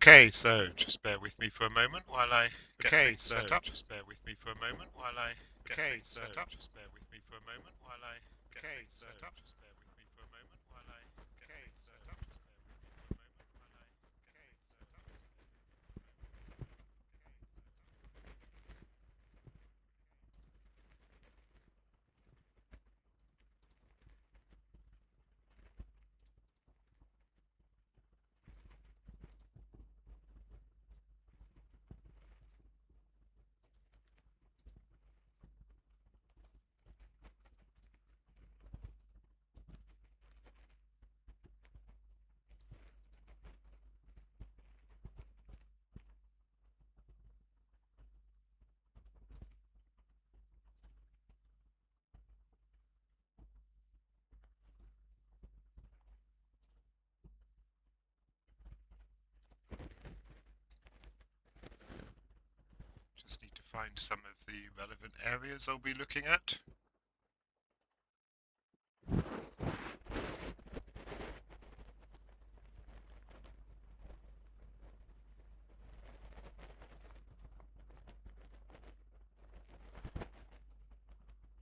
Okay, so just bear with me for a moment while I get things set up. Just bear with me for a moment while I get things set up. Just bear with me for a moment while I get things set up. Just bear with me for a moment while I get things set up. Just bear with me for a moment while I get things set up. Just need to find some of the relevant areas I'll be looking at.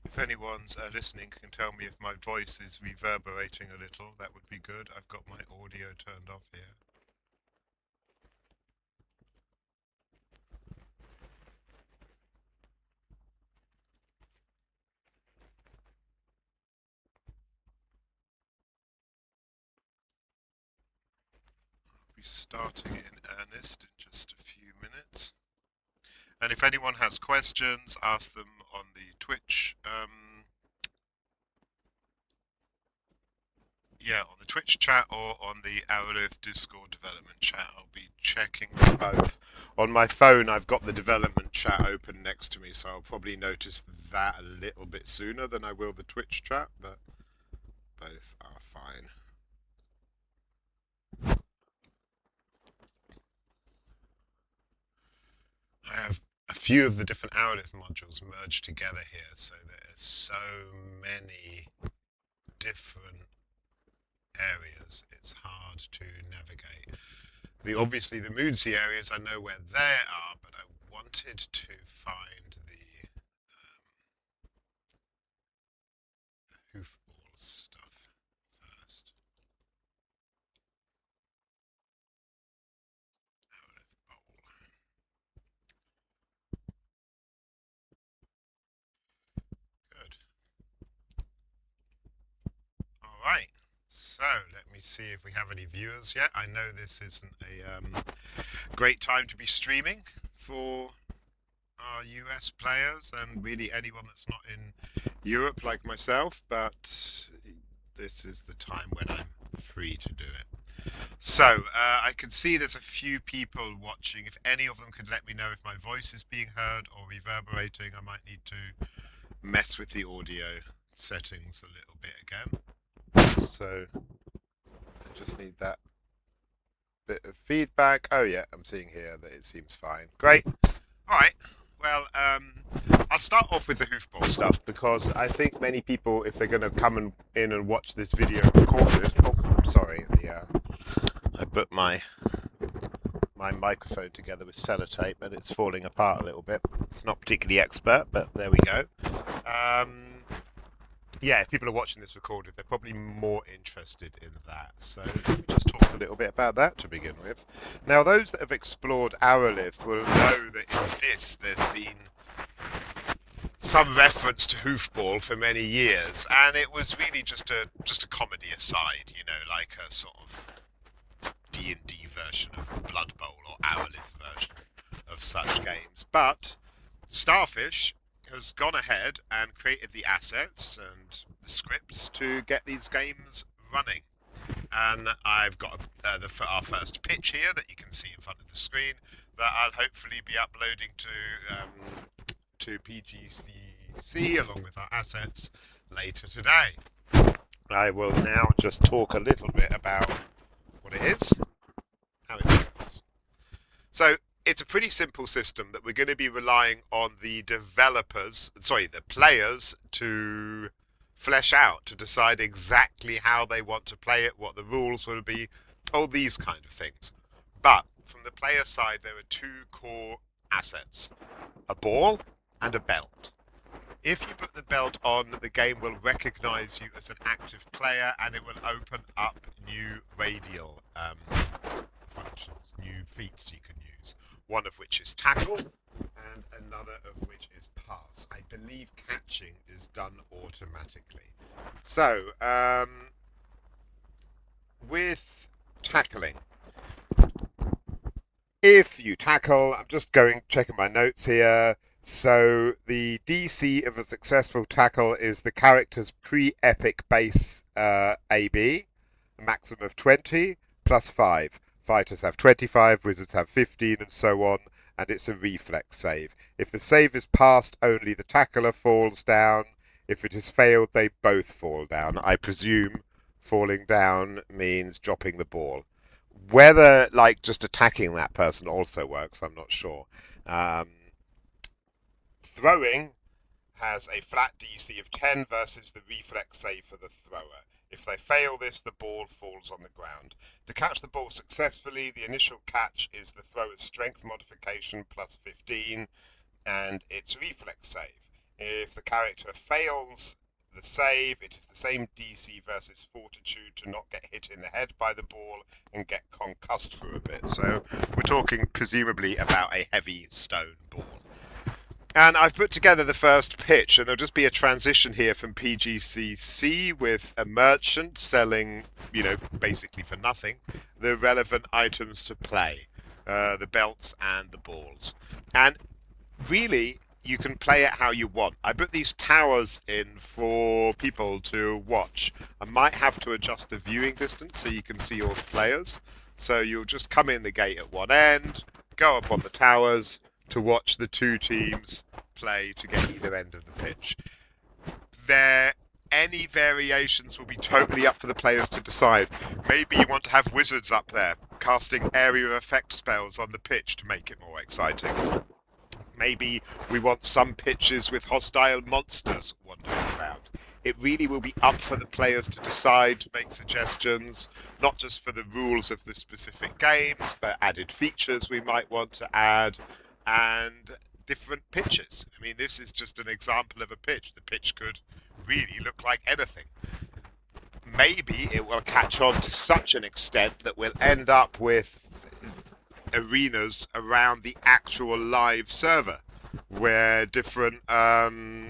If anyone's listening can tell me if my voice is reverberating a little, that would be good. I've got my audio turned off here. I'll be starting in earnest in just a few minutes. And if anyone has questions, ask them on the Twitch. On the Twitch chat or on the Arelith Discord development chat. I'll be checking both. On my phone, I've got the development chat open next to me, so I'll probably notice that a little bit sooner than I will the Twitch chat, but both are fine. I have a few of the different Arelith modules merged together here, so there's so many different areas. It's hard to navigate. Obviously the Moonsea areas, I know where they are, but I wanted to find the hoofball stuff first. Arelith Bowl. Good. All right. So let me see if we have any viewers yet. I know this isn't a great time to be streaming for our US players and really anyone that's not in Europe like myself, but this is the time when I'm free to do it. So I can see there's a few people watching. If any of them could let me know if my voice is being heard or reverberating, I might need to mess with the audio settings a little bit again. So I just need that bit of feedback. Oh yeah, I'm seeing here that it seems fine. Great. All right. Well, I'll start off with the hoofball stuff because I think many people, if they're going to come in and watch this video recorded, sorry, I put my microphone together with sellotape and it's falling apart a little bit. It's not particularly expert, but there we go. If people are watching this recorded, they're probably more interested in that. So let me just talk a little bit about that to begin with. Now, those that have explored Arelith will know that in this there's been some reference to hoofball for many years, and it was really just a comedy aside, like a sort of D&D version of Blood Bowl or Arelith version of such games. But Starfish has gone ahead and created the assets and the scripts to get these games running. And I've got our first pitch here that you can see in front of the screen that I'll hopefully be uploading to PGCC along with our assets later today. I will now just talk a little bit about what it is, how it works. So it's a pretty simple system that we're going to be relying on the players to flesh out, to decide exactly how they want to play it, what the rules will be, all these kind of things. But from the player side, there are two core assets: a ball and a belt. If you put the belt on, the game will recognize you as an active player, and it will open up new radial functions, new feats you can use. One of which is tackle, and another of which is pass. I believe catching is done automatically. So, with tackling, if you tackle, I'm just checking my notes here. So the DC of a successful tackle is the character's pre-epic base AB, a maximum of 20 plus 5. Fighters have 25, wizards have 15, and so on, and it's a reflex save. If the save is passed, only the tackler falls down. If it is failed, they both fall down. I presume falling down means dropping the ball. Whether, like, just attacking that person also works, I'm not sure. Throwing has a flat DC of 10 versus the reflex save for the thrower. If they fail this, the ball falls on the ground. To catch the ball successfully, the initial catch is the thrower's strength modification plus 15, and its reflex save. If the character fails the save, it is the same DC versus fortitude to not get hit in the head by the ball and get concussed for a bit. So we're talking presumably about a heavy stone ball. And I've put together the first pitch, and there'll just be a transition here from PGCC with a merchant selling, basically for nothing, the relevant items to play, the belts and the balls. And really, you can play it how you want. I put these towers in for people to watch. I might have to adjust the viewing distance so you can see all the players. So you'll just come in the gate at one end, go up on the towers to watch the two teams play to get either end of the pitch. Any variations will be totally up for the players to decide. Maybe you want to have wizards up there casting area effect spells on the pitch to make it more exciting. Maybe we want some pitches with hostile monsters wandering around. It really will be up for the players to decide, to make suggestions, not just for the rules of the specific games, but added features we might want to add, and different pitches. I mean, this is just an example of a pitch. The pitch could really look like anything. Maybe it will catch on to such an extent that we'll end up with arenas around the actual live server, where different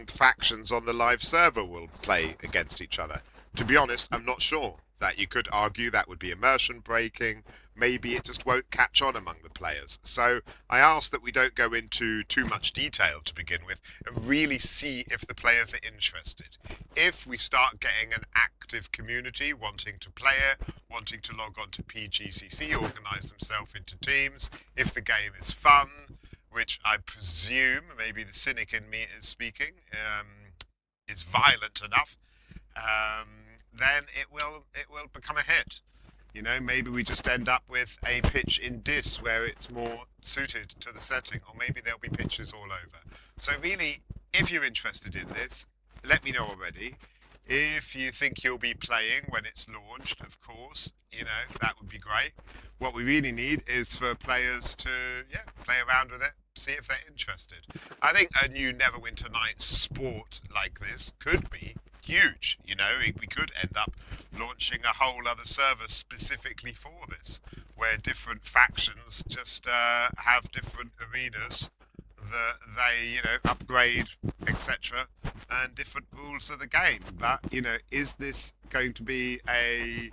factions on the live server will play against each other. To be honest, I'm not sure. That you could argue that would be immersion breaking. Maybe it just won't catch on among the players. So I ask that we don't go into too much detail to begin with and really see if the players are interested. If we start getting an active community wanting to play it, wanting to log on to PGCC, organise themselves into teams, if the game is fun, which I presume, maybe the cynic in me is speaking, is violent enough, then it will become a hit. Maybe we just end up with a pitch in Dis where it's more suited to the setting, or maybe there'll be pitches all over. So really, if you're interested in this, let me know already. If you think you'll be playing when it's launched, of course, that would be great. What we really need is for players to, play around with it, see if they're interested. I think a new Neverwinter Nights sport like this could be huge. We could end up launching a whole other server specifically for this, where different factions just have different arenas that they, upgrade, etc., and different rules of the game. But, is this going to be a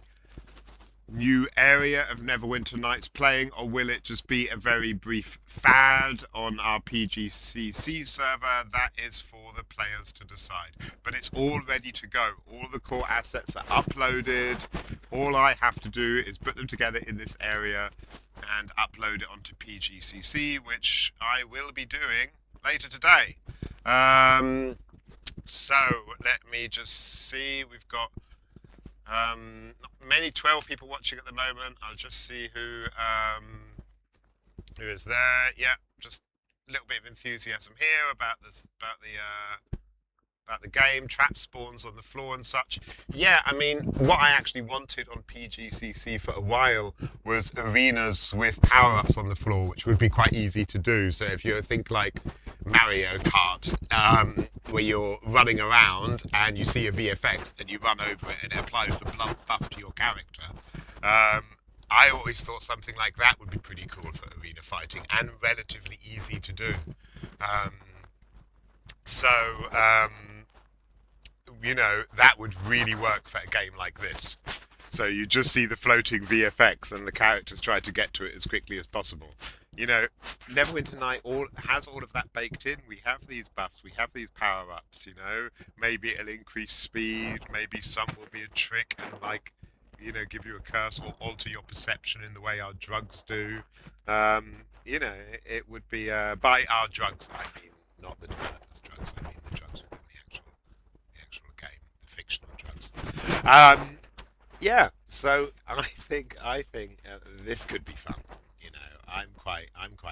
new area of Neverwinter Nights playing, or will it just be a very brief fad on our PGCC server? That is for the players to decide. But it's all ready to go. All the core assets are uploaded. All I have to do is put them together in this area and upload it onto PGCC, which I will be doing later today. So let me just see. We've got not many 12 people watching at the moment. I'll just see who is there. Yeah, just a little bit of enthusiasm here about about the game, trap spawns on the floor and such. Yeah, I mean, what I actually wanted on PGCC for a while was arenas with power-ups on the floor, which would be quite easy to do. So if you think like Mario Kart, where you're running around and you see a VFX and you run over it and it applies the buff to your character. I always thought something like that would be pretty cool for arena fighting and relatively easy to do. Um, so, you know, that would really work for a game like this. So you just see the floating VFX and the characters try to get to it as quickly as possible. You know, Neverwinter Night has all of that baked in. We have these buffs, we have these power-ups, you know. Maybe it'll increase speed, maybe some will be a trick and like, you know, give you a curse or alter your perception in the way our drugs do. You know, it would be, by our drugs, I mean, not the developers' drugs, I mean the drugs within the actual game, the fictional drugs. Yeah, so I think this could be fun. You know, I'm quite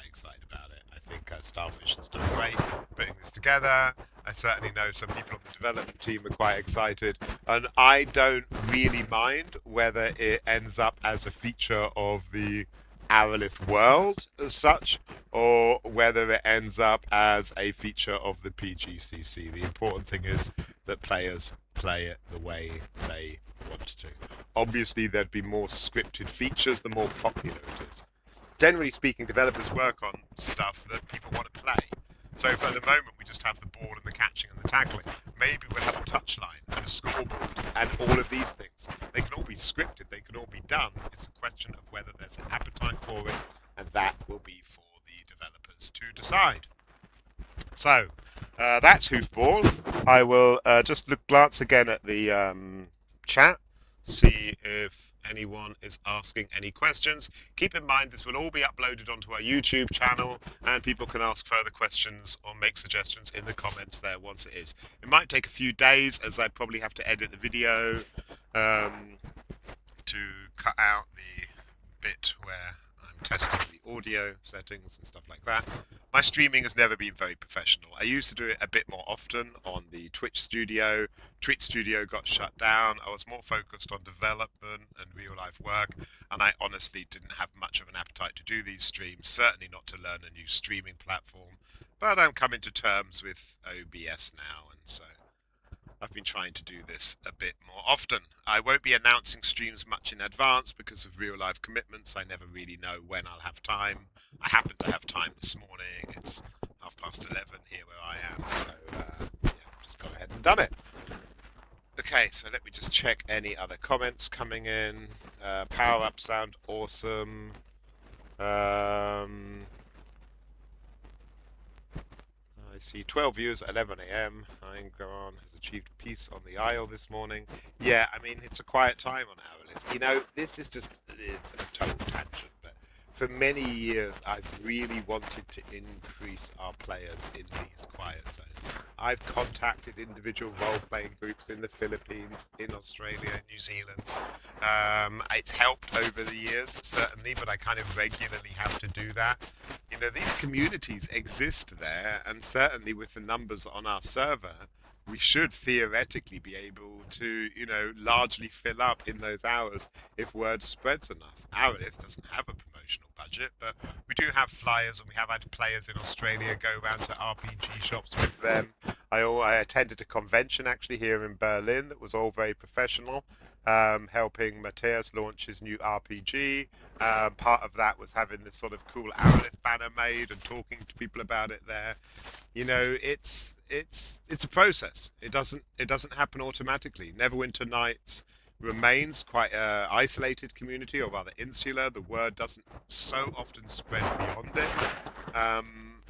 excited about it. I think Starfish has done great putting this together. I certainly know some people on the development team are quite excited, and I don't really mind whether it ends up as a feature of the Arelith world as such, or whether it ends up as a feature of the PGCC. The important thing is that players play it the way they want to. Obviously, there'd be more scripted features the more popular it is. Generally speaking, developers work on stuff that people want to play. So for the moment, we just have the ball and the catching and the tackling. Maybe we'll have a touchline and a scoreboard and all of these things. They can all be scripted, they can all be done. It's a question of whether there's an appetite for it, and that will be for the developers to decide. So, that's Hoofball. I will just glance again at the chat, see if anyone is asking any questions. Keep in mind this will all be uploaded onto our YouTube channel, and people can ask further questions or make suggestions in the comments there once it is. It might take a few days, as I probably have to edit the video to cut out the bit where I'm testing the audio settings and stuff like that. My streaming has never been very professional. I used to do it a bit more often on the Twitch studio. Twitch studio got shut down. I was more focused on development and real life work, and I honestly didn't have much of an appetite to do these streams, certainly not to learn a new streaming platform. But I'm coming to terms with OBS now, and so I've been trying to do this a bit more often. I won't be announcing streams much in advance because of real life commitments. I never really know when I'll have time. I happen to have time this morning. It's 11:30 here where I am, so yeah, just gone ahead and done it. Okay, so let me just check any other comments coming in. Power up sound awesome. I see 12 viewers at 11 a.m. Ingaron has achieved peace on the Isle this morning. Yeah, I mean, it's a quiet time on Arelith. You know, this is just, it's a total tangent, but for many years, I've really wanted to increase our players in these quiet zones. I've contacted individual role-playing groups in the Philippines, in Australia, New Zealand. It's helped over the years, certainly, but I kind of regularly have to do that. You know, these communities exist there, and certainly with the numbers on our server, we should theoretically be able to, you know, largely fill up in those hours if word spreads enough. Arelith doesn't have a promotional budget, but we do have flyers, and we have had players in Australia go around to RPG shops with them. I attended a convention actually here in Berlin that was all very professional, helping Matthias launch his new RPG. Part of that was having this sort of cool Arelith banner made and talking to people about it there. You know, it's a process. It doesn't happen automatically. Neverwinter Nights remains quite an isolated community, or rather insular. The word doesn't so often spread beyond it.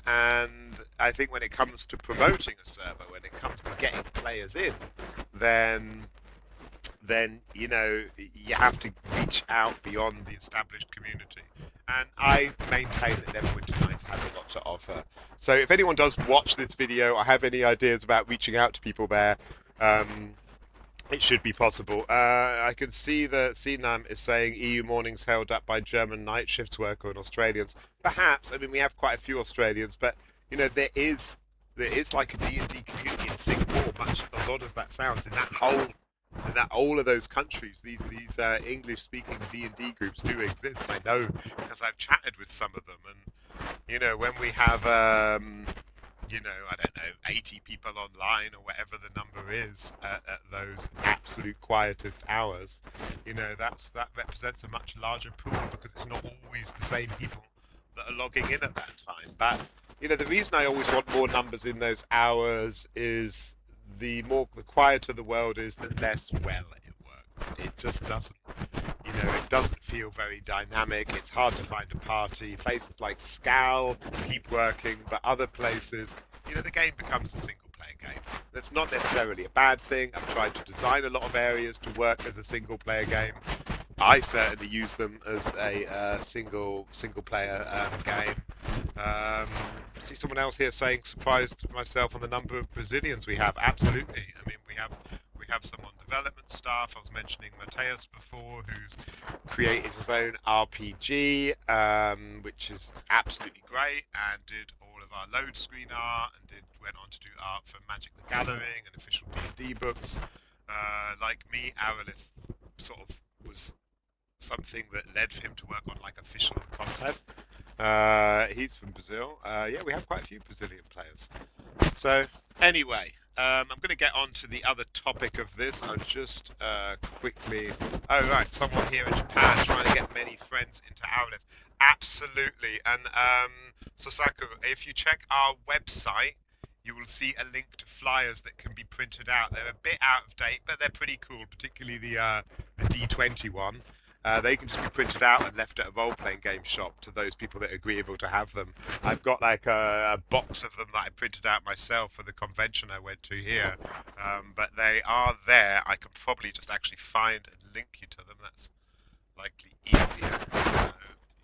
And I think when it comes to promoting a server, when it comes to getting players in, then you know, you have to reach out beyond the established community. And I maintain that Neverwinter Nights has a lot to offer. So if anyone does watch this video, or have any ideas about reaching out to people there, it should be possible. I can see that CNAM is saying EU mornings held up by German night shifts worker and Australians. Perhaps, I mean, we have quite a few Australians, but, you know, there is it's like a D&D community in Singapore, much as odd as that sounds. In that all of those countries, these English-speaking D&D groups do exist. I know because I've chatted with some of them, and when we have I don't know, 80 people online or whatever the number is at those absolute quietest hours, that represents a much larger pool because it's not always the same people that are logging in at that time. But the reason I always want more numbers in those hours is the quieter the world is, the less well it works. It just doesn't. It doesn't feel very dynamic. It's hard to find a party. Places like Scal keep working, but other places, the game becomes a single-player game. That's not necessarily a bad thing. I've tried to design a lot of areas to work as a single-player game. I certainly use them as a single-player game. See someone else here saying, surprised myself on the number of Brazilians we have. Absolutely. I mean, we have some on development staff. I was mentioning Mateus before, who's created his own RPG, which is absolutely great, and did all of our load screen art, and went on to do art for Magic the Gathering and official D&D books. Like me, Arelith sort of was something that led for him to work on like official content. He's from Brazil. Yeah, we have quite a few Brazilian players. So anyway, I'm going to get on to the other topic of this. I'll just quickly... Oh, right, someone here in Japan trying to get many friends into Arelith. Absolutely. And Sosaku, if you check our website, you will see a link to flyers that can be printed out. They're a bit out of date, but they're pretty cool, particularly the D20 one. They can just be printed out and left at a role-playing game shop to those people that are agreeable to have them. I've got like a box of them that I printed out myself for the convention I went to here. But they are there. I could probably just actually find and link you to them. That's likely easier. So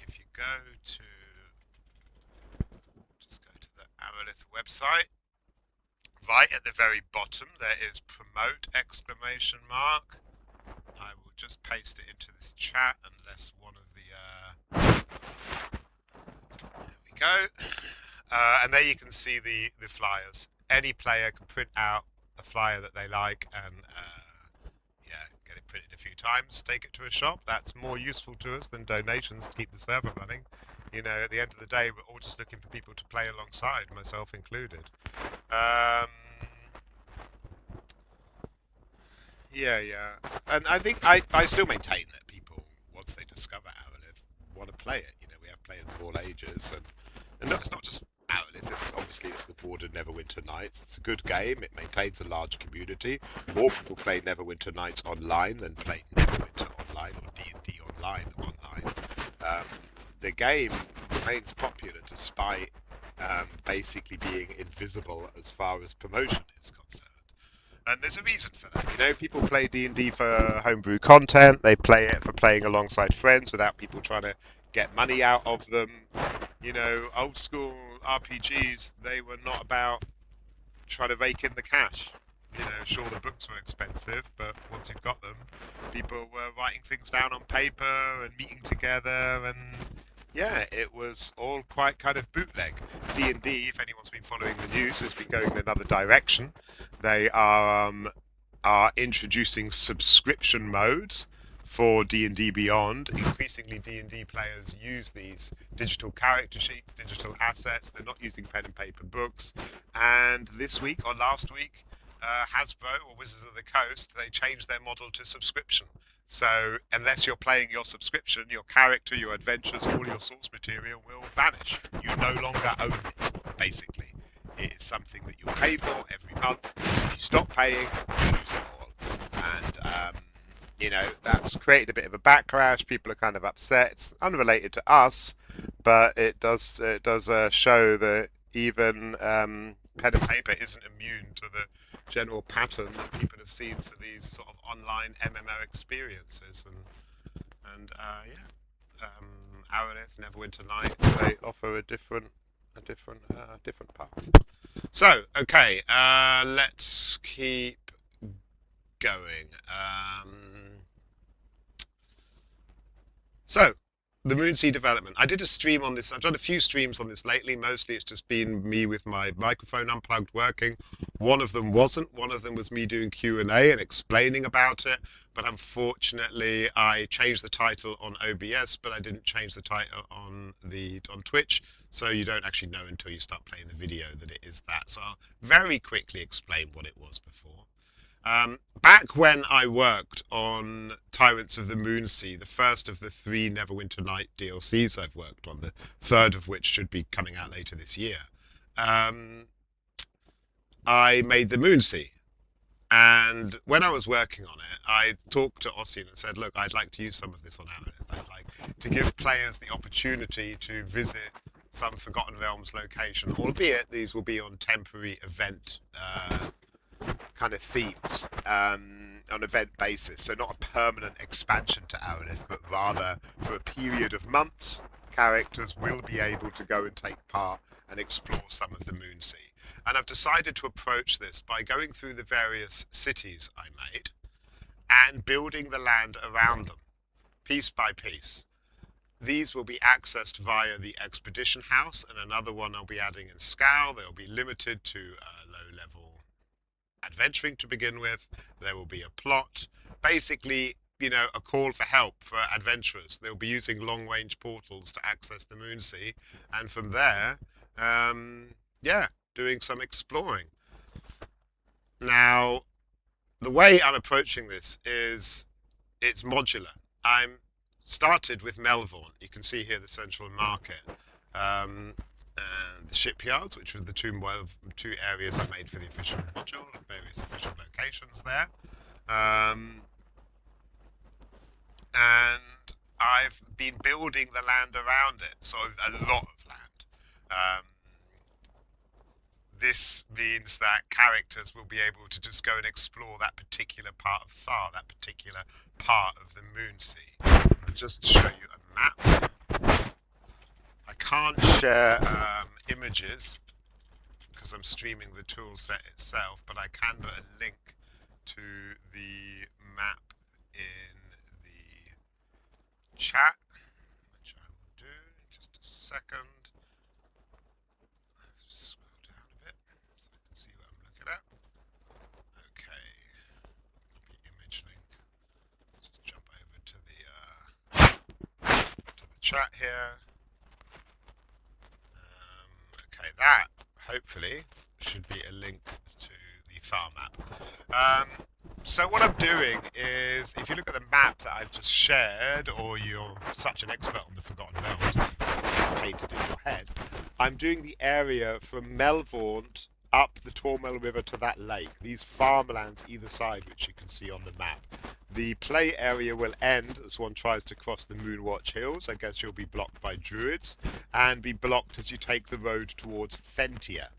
if you just go to the Arelith website. Right at the very bottom there is promote ! I will just paste it into this chat unless one of the there we go. And there you can see the flyers. Any player can print out a flyer that they like and get it printed a few times, take it to a shop. That's more useful to us than donations to keep the server running. At the end of the day, we're all just looking for people to play alongside, myself included. Yeah. And I think I still maintain that people, once they discover Arelith, want to play it. We have players of all ages. And it's not just Arelith. Obviously, it's the broader Neverwinter Nights. It's a good game. It maintains a large community. More people play Neverwinter Nights online than play Neverwinter online or D&D online. The game remains popular despite basically being invisible as far as promotion is concerned. And there's a reason for that. People play D&D for homebrew content. They play it for playing alongside friends without people trying to get money out of them. Old school RPGs, they were not about trying to rake in the cash. Sure, the books were expensive, but once you'd got them, people were writing things down on paper and meeting together, and yeah, it was all quite kind of bootleg. D&D, if anyone's been following the news, has been going in another direction. They are introducing subscription modes for D&D Beyond. Increasingly, D&D players use these digital character sheets, digital assets. They're not using pen and paper books. And this week or last week, Hasbro or Wizards of the Coast, they changed their model to subscription. So unless you're playing your subscription, your character, your adventures, all your source material will vanish. You no longer own it, basically. It is something that you'll pay for every month. If you stop paying, you lose it all. And, that's created a bit of a backlash. People are kind of upset. It's unrelated to us, but it does show that even pen and paper isn't immune to the general pattern that people have seen for these sort of online MMO experiences. And Arelith, Neverwinter Nights, they offer a different path. So, okay, let's keep going. So, the Moonsea development. I did a stream on this. I've done a few streams on this lately. Mostly it's just been me with my microphone unplugged working. One of them wasn't. One of them was me doing Q&A and explaining about it. But unfortunately, I changed the title on OBS, but I didn't change the title on Twitch. So you don't actually know until you start playing the video that it is that. So I'll very quickly explain what it was before. Back when I worked on Tyrants of the Moonsea, the first of the 3 Neverwinter Night DLCs I've worked on, the third of which should be coming out later this year, I made the Moonsea. And when I was working on it, I talked to Ossian and said, look, I'd like to use some of this on Arelith. I'd like to give players the opportunity to visit some Forgotten Realms location, albeit these will be on temporary event kind of themes on event basis, so not a permanent expansion to Arelith, but rather for a period of months, characters will be able to go and take part and explore some of the Moonsea. And I've decided to approach this by going through the various cities I made and building the land around them, piece by piece. These will be accessed via the Expedition House, and another one I'll be adding in Scowl. They'll be limited to low-level adventuring to begin with. There will be a plot, basically, you know, a call for help for adventurers. They'll be using long-range portals to access the Moonsea, and from there, yeah, doing some exploring. Now, the way I'm approaching this is it's modular. I'm started with Melvorn. You can see here the central market. And the shipyards, which were the two areas I made for the official module, and various official locations there. And I've been building the land around it, so a lot of land. This means that characters will be able to just go and explore that particular part of Thar, that particular part of the Moonsea. I'll just show you a map. I can't share images because I'm streaming the tool set itself, but I can put a link to the map in the chat, which I will do in just a second. Scroll down a bit so I can see what I'm looking at. Okay, copy image link. Just jump over to the chat here. Okay, that hopefully should be a link to the Thar map. So what I'm doing is, if you look at the map that I've just shared, or you're such an expert on the Forgotten Realms that you've painted in your head, I'm doing the area from Melvorn up the Tormel River to that lake. These farmlands either side, which you can see on the map. The play area will end as one tries to cross the Moonwatch Hills. I guess you'll be blocked by druids, and be blocked as you take the road towards Thentia,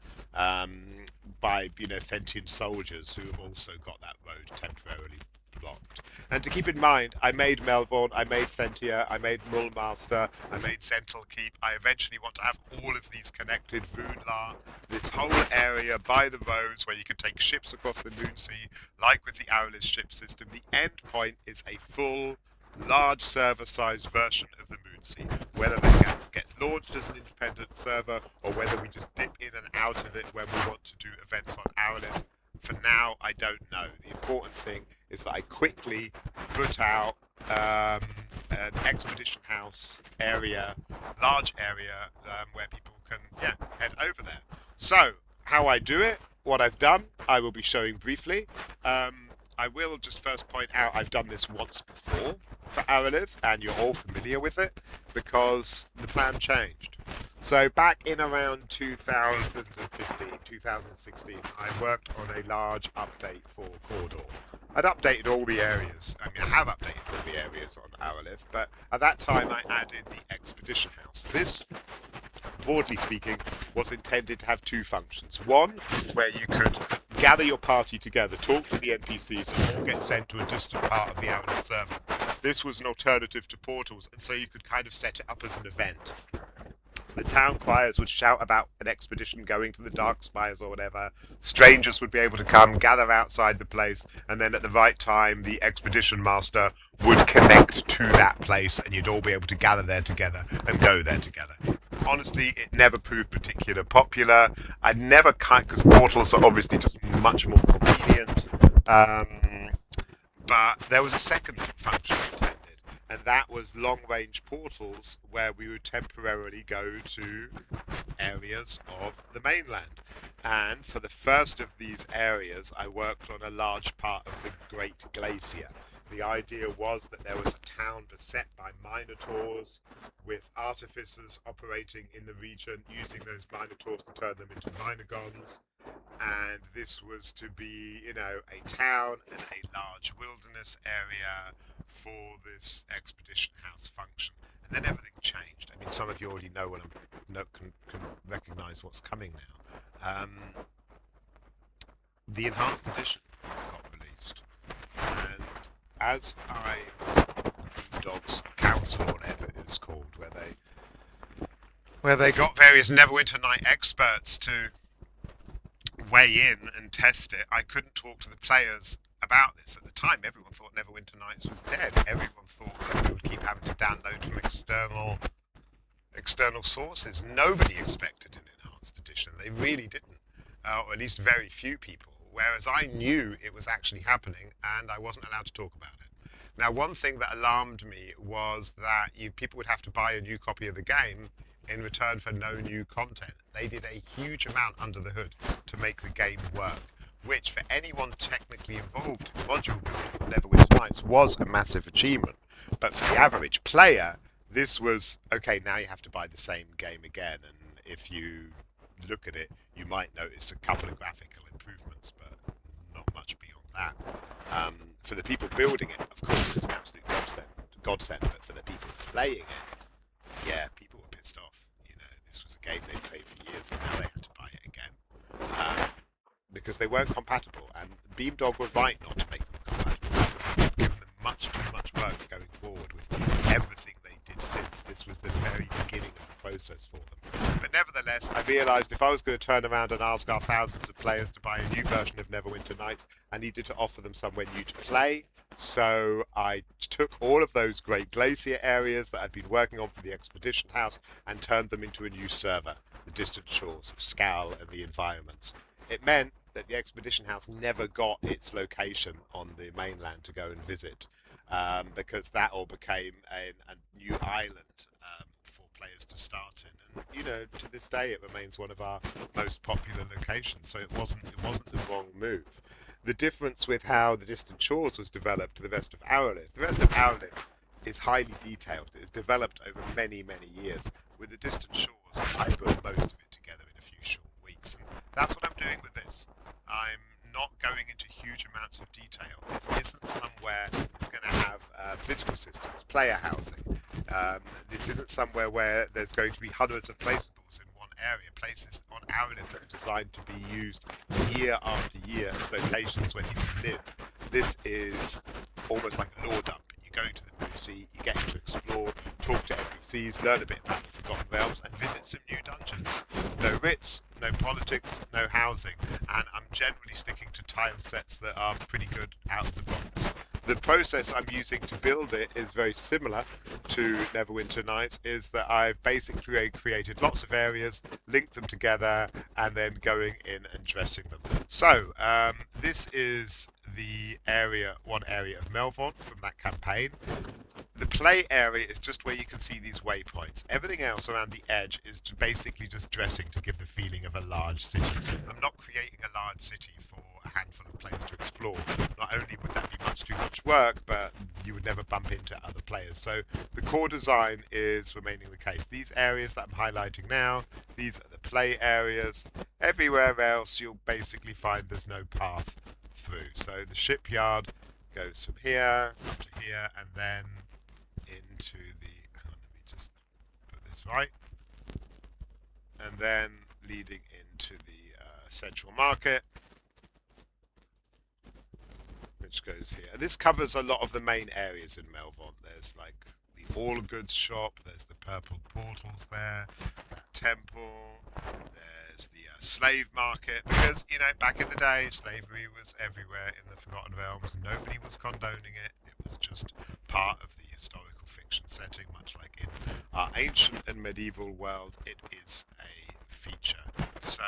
by, you know, Thentian soldiers who have also got that road temporarily blocked. And to keep in mind, I made Melvorn, I made Thentia, I made Mulmaster, I made Sentinel Keep. I eventually want to have all of these connected, Voonlar, this whole area by the roads where you can take ships across the Moonsea, like with the Arelith ship system. The end point is a full, large server-sized version of the Moonsea. Whether that gets launched as an independent server, or whether we just dip in and out of it when we want to do events on Arelith, for now, I don't know. The important thing is that I quickly put out an expedition house area, large area, where people can, head over there. So, how I do it, what I've done, I will be showing briefly. I will just first point out I've done this once before for Arelith, and you're all familiar with it, because the plan changed. So back in around 2015, 2016, I worked on a large update for Cawdor. I'd updated all the areas. I mean, I have updated all the areas on Arelith, but at that time I added the Expedition House. This, broadly speaking, was intended to have two functions. One, where you could gather your party together, talk to the NPCs, and all get sent to a distant part of the Arelith server. This was an alternative to portals, and so you could kind of set it up as an event. The town criers would shout about an expedition going to the Dark Spires or whatever. Strangers would be able to come, gather outside the place, and then at the right time, the expedition master would connect to that place, and you'd all be able to gather there together and go there together. Honestly, it never proved particularly popular. I never because portals are obviously just much more convenient. But there was a second function intended, and that was long-range portals where we would temporarily go to areas of the mainland. And for the first of these areas, I worked on a large part of the Great Glacier. The idea was that there was a town beset by minotaurs, with artificers operating in the region, using those minotaurs to turn them into minogons. And this was to be, a town and a large wilderness area for this expedition house function. And then everything changed. I mean, some of you already know what can recognise what's coming now. The enhanced edition got released, and as I was at Dogs Council, or whatever it is called, where they got various Neverwinter Night experts to weigh in and test it, I couldn't talk to the players about this. At the time, everyone thought Neverwinter Nights was dead. Everyone thought that we would keep having to download from external sources. Nobody expected an enhanced edition. They really didn't, or at least very few people. Whereas I knew it was actually happening, and I wasn't allowed to talk about it. Now, one thing that alarmed me was that people would have to buy a new copy of the game in return for no new content. They did a huge amount under the hood to make the game work, which for anyone technically involved in module building or Neverwinter Nights was a massive achievement. But for the average player, this was, okay, now you have to buy the same game again, and if you look at it, you might notice a couple of graphical improvements, but not much beyond that. For the people building it, of course, it's an absolute godsend, but for the people playing it, yeah, people were pissed off. This was a game they played for years, and now they had to buy it again. Because they weren't compatible, and Beamdog were right not to make them compatible. Given them much too much work going forward with everything they did since. This was the very beginning of the process for them. But nevertheless, I realised if I was going to turn around and ask our thousands of players to buy a new version of Neverwinter Nights, I needed to offer them somewhere new to play. So I took all of those Great Glacier areas that I'd been working on for the Expedition House and turned them into a new server, the Distant Shores, Scal, and the environments. It meant that the Expedition House never got its location on the mainland to go and visit, because that all became a new island for players to start in. And to this day, it remains one of our most popular locations. So it wasn't the wrong move. The difference with how the Distant Shores was developed to the rest of Arelith. The rest of Arelith is highly detailed. It is developed over many, many years. With the Distant Shores, I put most of it together in a few short weeks. And that's what I'm doing with this. I'm not going into huge amounts of detail. This isn't somewhere that's going to have political systems, player housing. This isn't somewhere where there's going to be hundreds of placeables in one area. Places on Arelith that are designed to be used year after year as locations where people live. This is almost like a lore dump. You're going to the Moonsea, you get to explore, talk to NPCs, learn a bit about the Forgotten Realms, and visit some new dungeons. No writs, no politics, no housing, and I'm generally sticking to tile sets that are pretty good out of the box. The process I'm using to build it is very similar to Neverwinter Nights, is that I've basically created lots of areas, linked them together, and then going in and dressing them. So, this is the one area of Melvon from that campaign. The play area is just where you can see these waypoints. Everything else around the edge is basically just dressing to give the feeling of a large city. I'm not creating a large city for a handful of players to explore. Not only would that be too much work, but you would never bump into other players. So the core design is remaining the case. These areas that I'm highlighting now, these are the play areas. Everywhere else you'll basically find there's no path through. So the shipyard goes from here up to here, and then into the, let me just put this right, and then leading into the central market, which goes here. And this covers a lot of the main areas in Melvon. There's like the all goods shop. There's the purple portals there, that temple. There's the slave market, because, you know, back in the day, slavery was everywhere in the Forgotten Realms. Nobody was condoning it. It was just part of the historical fiction setting, much like in our ancient and medieval world. It is a feature. So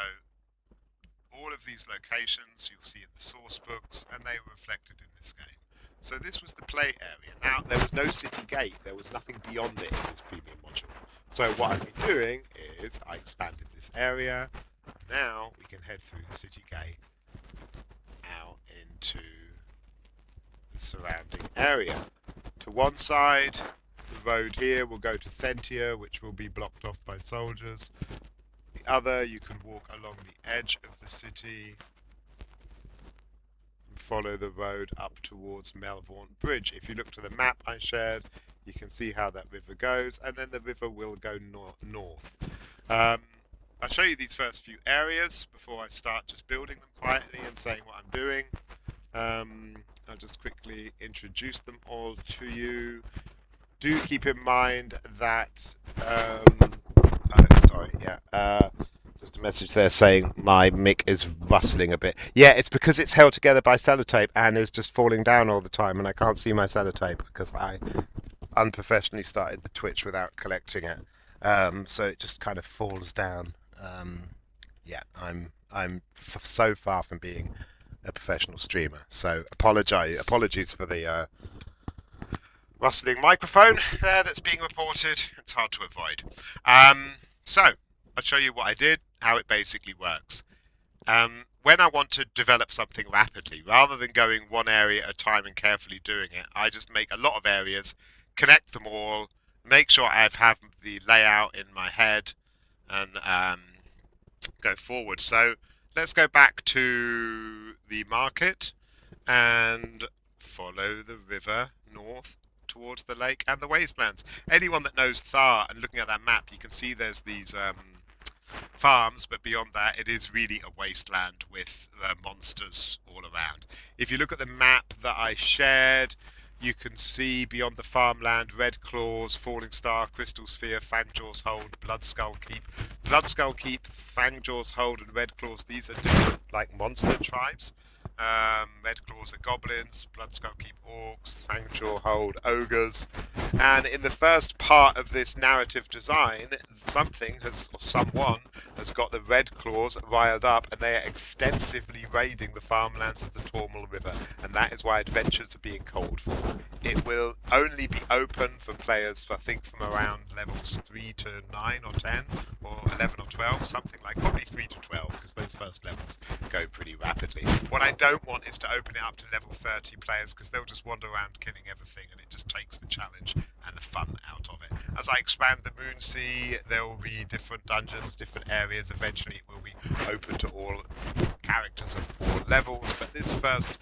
all of these locations you'll see in the source books, and they were reflected in this game. So this was the play area. Now, there was no city gate. There was nothing beyond it in this premium module. So what I've been doing is I expanded this area. Now we can head through the city gate out into the surrounding area. To one side, the road here will go to Thentia, which will be blocked off by soldiers. The other, you can walk along the edge of the city and follow the road up towards Melvorn Bridge. If you look to the map I shared, you can see how that river goes, and then the river will go north. I'll show you these first few areas before I start just building them quietly and saying what I'm doing. I'll just quickly introduce them all to you. Do keep in mind that just a message there saying my mic is rustling a bit. Yeah, it's because it's held together by sellotape and is just falling down all the time, and I can't see my sellotape because I unprofessionally started the Twitch without collecting it. So it just kind of falls down. Yeah, I'm so far from being a professional streamer. So apologies for the rustling microphone there that's being reported. It's hard to avoid. So I'll show you what I did, how it basically works. When I want to develop something rapidly, rather than going one area at a time and carefully doing it, I just make a lot of areas, connect them all, make sure I have the layout in my head, and go forward. So let's go back to the market and follow the river north towards the lake and the wastelands. Anyone that knows Thar and looking at that map, you can see there's these farms, but beyond that it is really a wasteland with monsters all around. If you look at the map that I shared, you can see beyond the farmland Red Claws, Falling Star, Crystal Sphere, Fangjaw's Hold, Bloodskull Keep. Bloodskull Keep, Fangjaw's Hold and Red Claws, these are different like monster tribes. Red Claws are goblins, Bloodskull Keep orcs, Fangjaw Hold ogres. And in the first part of this narrative design, someone has got the Red Claws riled up, and they are extensively raiding the farmlands of the Tormal River, and that is why adventures are being called for. It will only be open for players, I think, from around levels 3 to 9 or 10, or 11 or 12, something like, probably 3 to 12, because those first levels go pretty rapidly. What I don't want is to open it up to level 30 players, because they'll just wander around killing everything, and it just takes the challenge and the fun out of it. As I expand the Moonsea, there will be different dungeons, different areas. Eventually it will be open to all characters of all levels, but this first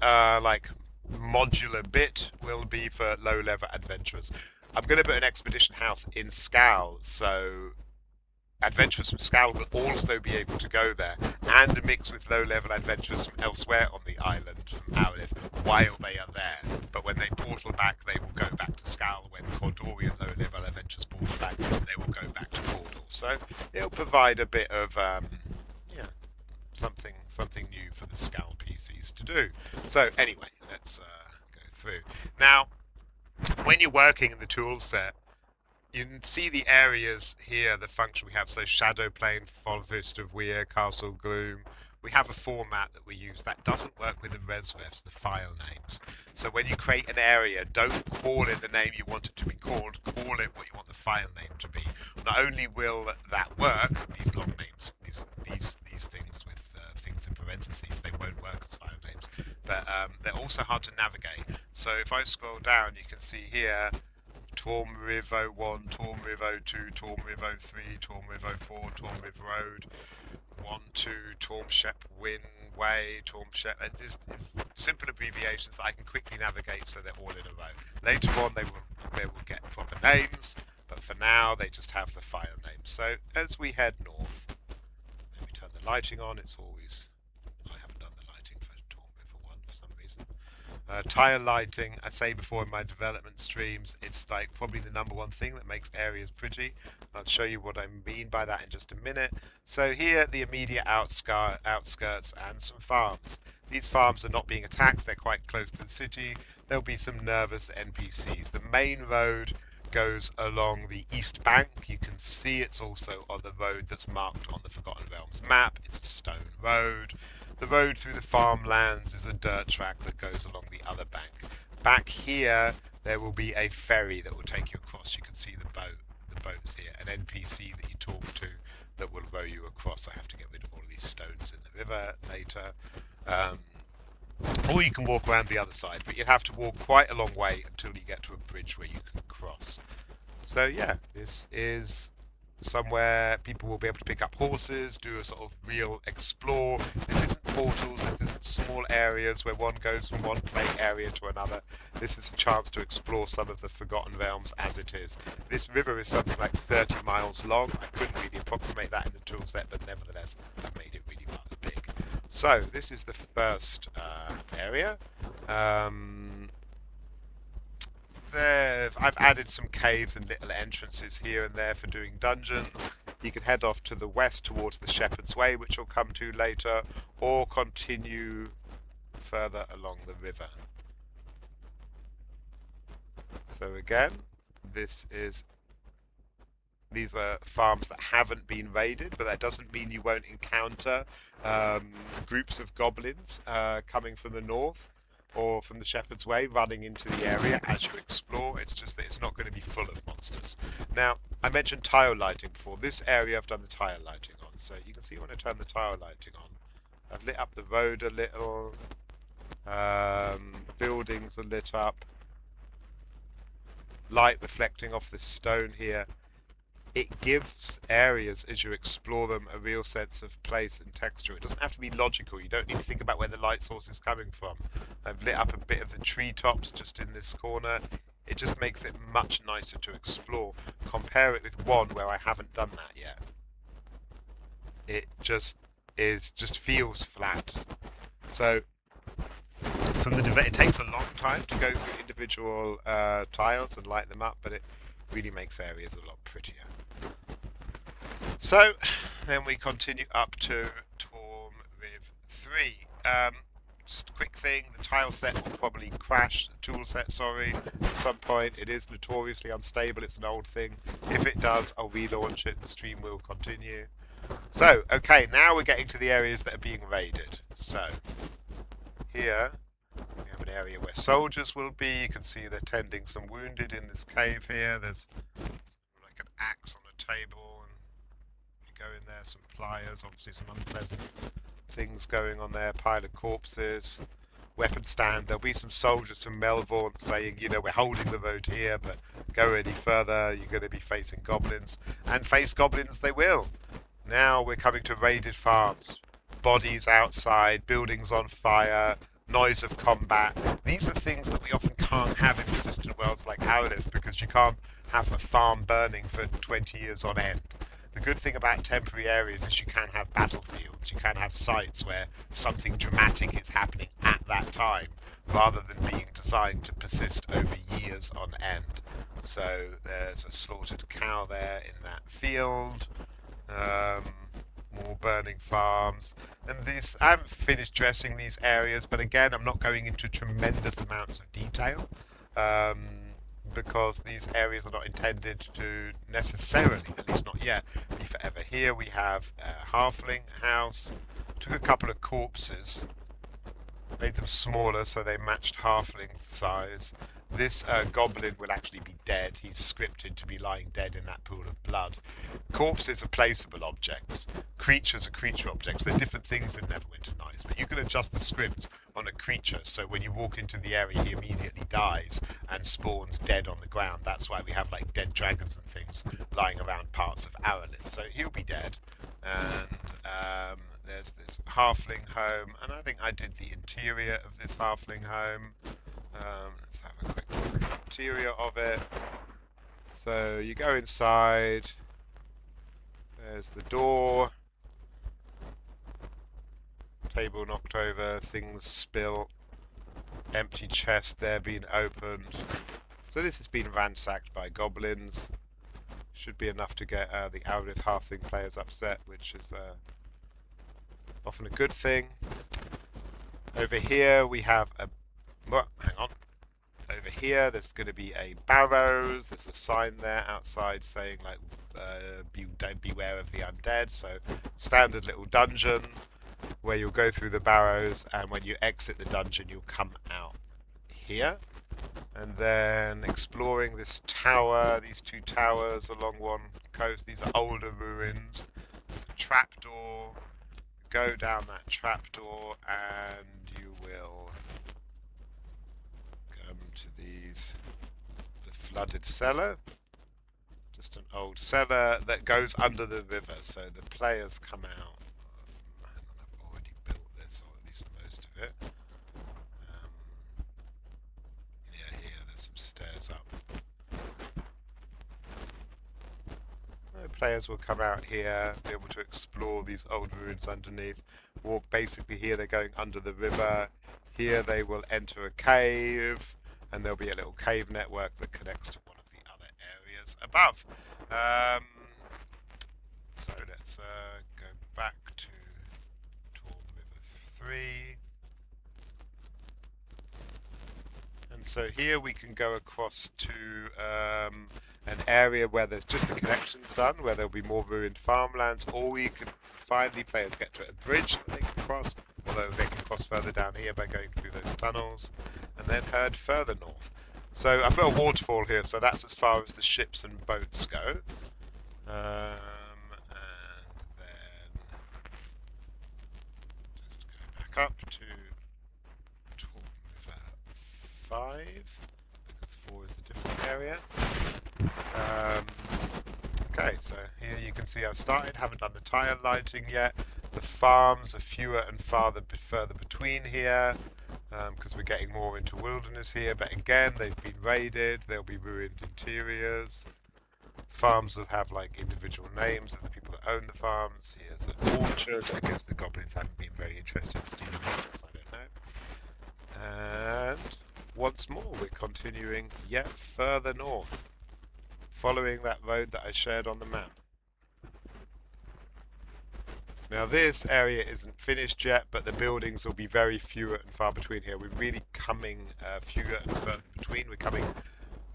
like modular bit will be for low level adventurers. I'm going to put an expedition house in Scal, so adventurers from Scal will also be able to go there and mix with low-level adventurers from elsewhere on the island, from Arelith, while they are there. But when they portal back, they will go back to Scal. When Cordorian low-level adventurers portal back, they will go back to Cordor. So it'll provide a bit of something new for the Scal PCs to do. So anyway, let's go through. Now, when you're working in the tool set, you can see the areas here, the function we have. So Shadow Plane, Forest of Weir, Castle Gloom. We have a format that we use that doesn't work with the resrefs, the file names. So when you create an area, don't call it the name you want it to be called, call it what you want the file name to be. Not only will that work, these long names, these things with things in parentheses, they won't work as file names, but they're also hard to navigate. So if I scroll down, you can see here, Torm River 1, Torm River 2, Torm River 3, Torm River 4, Torm River Road, 1, 2, Tormshep Win Way, Tormshep. There's simple abbreviations that I can quickly navigate so they're all in a row. Later on they will get proper names, but for now they just have the file names. So as we head north, let me turn the lighting on. It's always, I haven't done the lighting for Torm River 1 for some reason. Tire lighting, I say before in my development streams, it's like probably the #1 thing that makes areas pretty. I'll show you what I mean by that in just a minute. So here, the immediate outskirts and some farms. These farms are not being attacked, they're quite close to the city. There'll be some nervous NPCs. The main road goes along the east bank. You can see it's also on the road that's marked on the Forgotten Realms map. It's a stone road. The road through the farmlands is a dirt track that goes along the other bank. Back here, there will be a ferry that will take you across. You can see the boats here, an NPC that you talk to that will row you across. I have to get rid of all of these stones in the river later. Or you can walk around the other side, but you have to walk quite a long way until you get to a bridge where you can cross. So yeah, this is somewhere people will be able to pick up horses, do a sort of real explore. This isn't portals, this isn't small areas where one goes from one play area to another. This is a chance to explore some of the Forgotten Realms as it is. This river is something like 30 miles long. I couldn't really approximate that in the tool set, but nevertheless, I've made it really rather big. So, this is the first area. I've added some caves and little entrances here and there for doing dungeons. You can head off to the west towards the Shepherd's Way, which we'll come to later, or continue further along the river. So again, these are farms that haven't been raided, but that doesn't mean you won't encounter groups of goblins coming from the north or from the Shepherd's Way running into the area as you explore. It's just that it's not going to be full of monsters. Now, I mentioned tile lighting before. This area I've done the tile lighting on. So you can see when I turn the tile lighting on, I've lit up the road a little. Buildings are lit up. Light reflecting off this stone here. It gives areas, as you explore them, a real sense of place and texture. It doesn't have to be logical. You don't need to think about where the light source is coming from. I've lit up a bit of the treetops just in this corner. It just makes it much nicer to explore. Compare it with one where I haven't done that yet. It just feels flat. So it takes a long time to go through individual tiles and light them up, but it really makes areas a lot prettier. So then we continue up to Torm Riv 3. Just a quick thing, the tile set will probably crash, the tool set, sorry, at some point. It is notoriously unstable, it's an old thing. If it does, I'll relaunch it, the stream will continue. So, okay, now we're getting to the areas that are being raided. So, here we have an area where soldiers will be. You can see they're tending some wounded in this cave here. There's like an axe on a table, and if you go in there, some pliers, obviously some unpleasant things going on there, pile of corpses, weapon stand. There'll be some soldiers from Melbourne saying, you know, we're holding the road here, but go any further, you're going to be facing goblins. And face goblins they will. Now we're coming to raided farms. Bodies outside, buildings on fire, noise of combat. These are things that we often can't have in persistent worlds like Arelith, because you can't have a farm burning for 20 years on end. The good thing about temporary areas is you can have battlefields, you can have sites where something dramatic is happening at that time, rather than being designed to persist over years on end. So there's a slaughtered cow there in that field. More burning farms, and I haven't finished dressing these areas, but again I'm not going into tremendous amounts of detail because these areas are not intended to necessarily, at least not yet, be forever. Here we have a halfling house. Took a couple of corpses, made them smaller so they matched halfling size. This goblin will actually be dead. He's scripted to be lying dead in that pool of blood. Corpses are placeable objects. Creatures are creature objects. They're different things in Neverwinter Nights, but you can adjust the scripts on a creature, so when you walk into the area he immediately dies and spawns dead on the ground. That's why we have like dead dragons and things lying around parts of Arelith. So he'll be dead. And there's this halfling home, and I think I did the interior of this halfling home. Let's have a quick look at the interior of it. So you go inside, there's the door, table knocked over, things spill. Empty chest there being opened. So this has been ransacked by goblins. Should be enough to get the Arelith halfling players upset, which is often a good thing. Over here we have a... Well, hang on. Over here there's going to be a barrows. There's a sign there outside saying like beware of the undead. So standard little dungeon where you'll go through the barrows, and when you exit the dungeon you'll come out here. And then exploring this tower, these two towers along one coast. These are older ruins. There's a trapdoor. Go down that trapdoor and you will come to the flooded cellar. Just an old cellar that goes under the river, so the players come out. Hang on, I've already built this, or at least most of it. Yeah, here, there's some stairs up. The players will come out here, be able to explore these old ruins underneath. Walk basically here, they're going under the river. Here they will enter a cave, and there'll be a little cave network that connects to one of the other areas above. So let's go back to Torn River 3. And so here we can go across to an area where there's just the connections done, where there'll be more ruined farmlands, or we can finally players get to a bridge that they can cross, although they can cross further down here by going through those tunnels, and then head further north. So I've got a waterfall here, so that's as far as the ships and boats go. And then just go back up to Torn River 5, because 4 is a different area. Okay, so here you can see I've started, haven't done the tire lighting yet. The farms are fewer and further between here, because we're getting more into wilderness here, but again they've been raided, there'll be ruined interiors. Farms will have like individual names of the people that own the farms. Here's an orchard. I guess the goblins haven't been very interested in stealing plants, I don't know. And once more we're continuing yet further north, following that road that I shared on the map. Now this area isn't finished yet, but the buildings will be very fewer and far between here. We're really coming fewer and further between. We're coming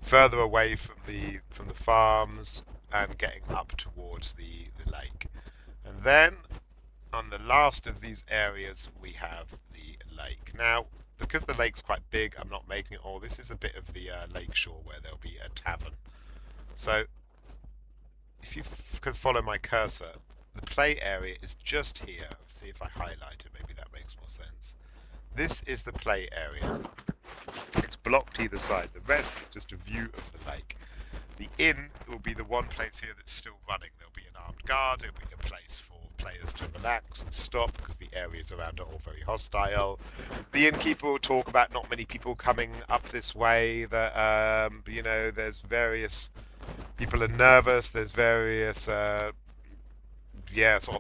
further away from the farms and getting up towards the lake. And then on the last of these areas we have the lake. Now because the lake's quite big, I'm not making it all. This is a bit of the lake shore where there'll be a tavern. So if you can follow my cursor, the play area is just here. Let's see if I highlight it, maybe that makes more sense. This is the play area. It's blocked either side. The rest is just a view of the lake. The inn will be the one place here that's still running. There'll be an armed guard, there'll be a place for players to relax and stop because the areas around are all very hostile. The innkeeper will talk about not many people coming up this way, that, you know, there's various... people are nervous, there's various... sort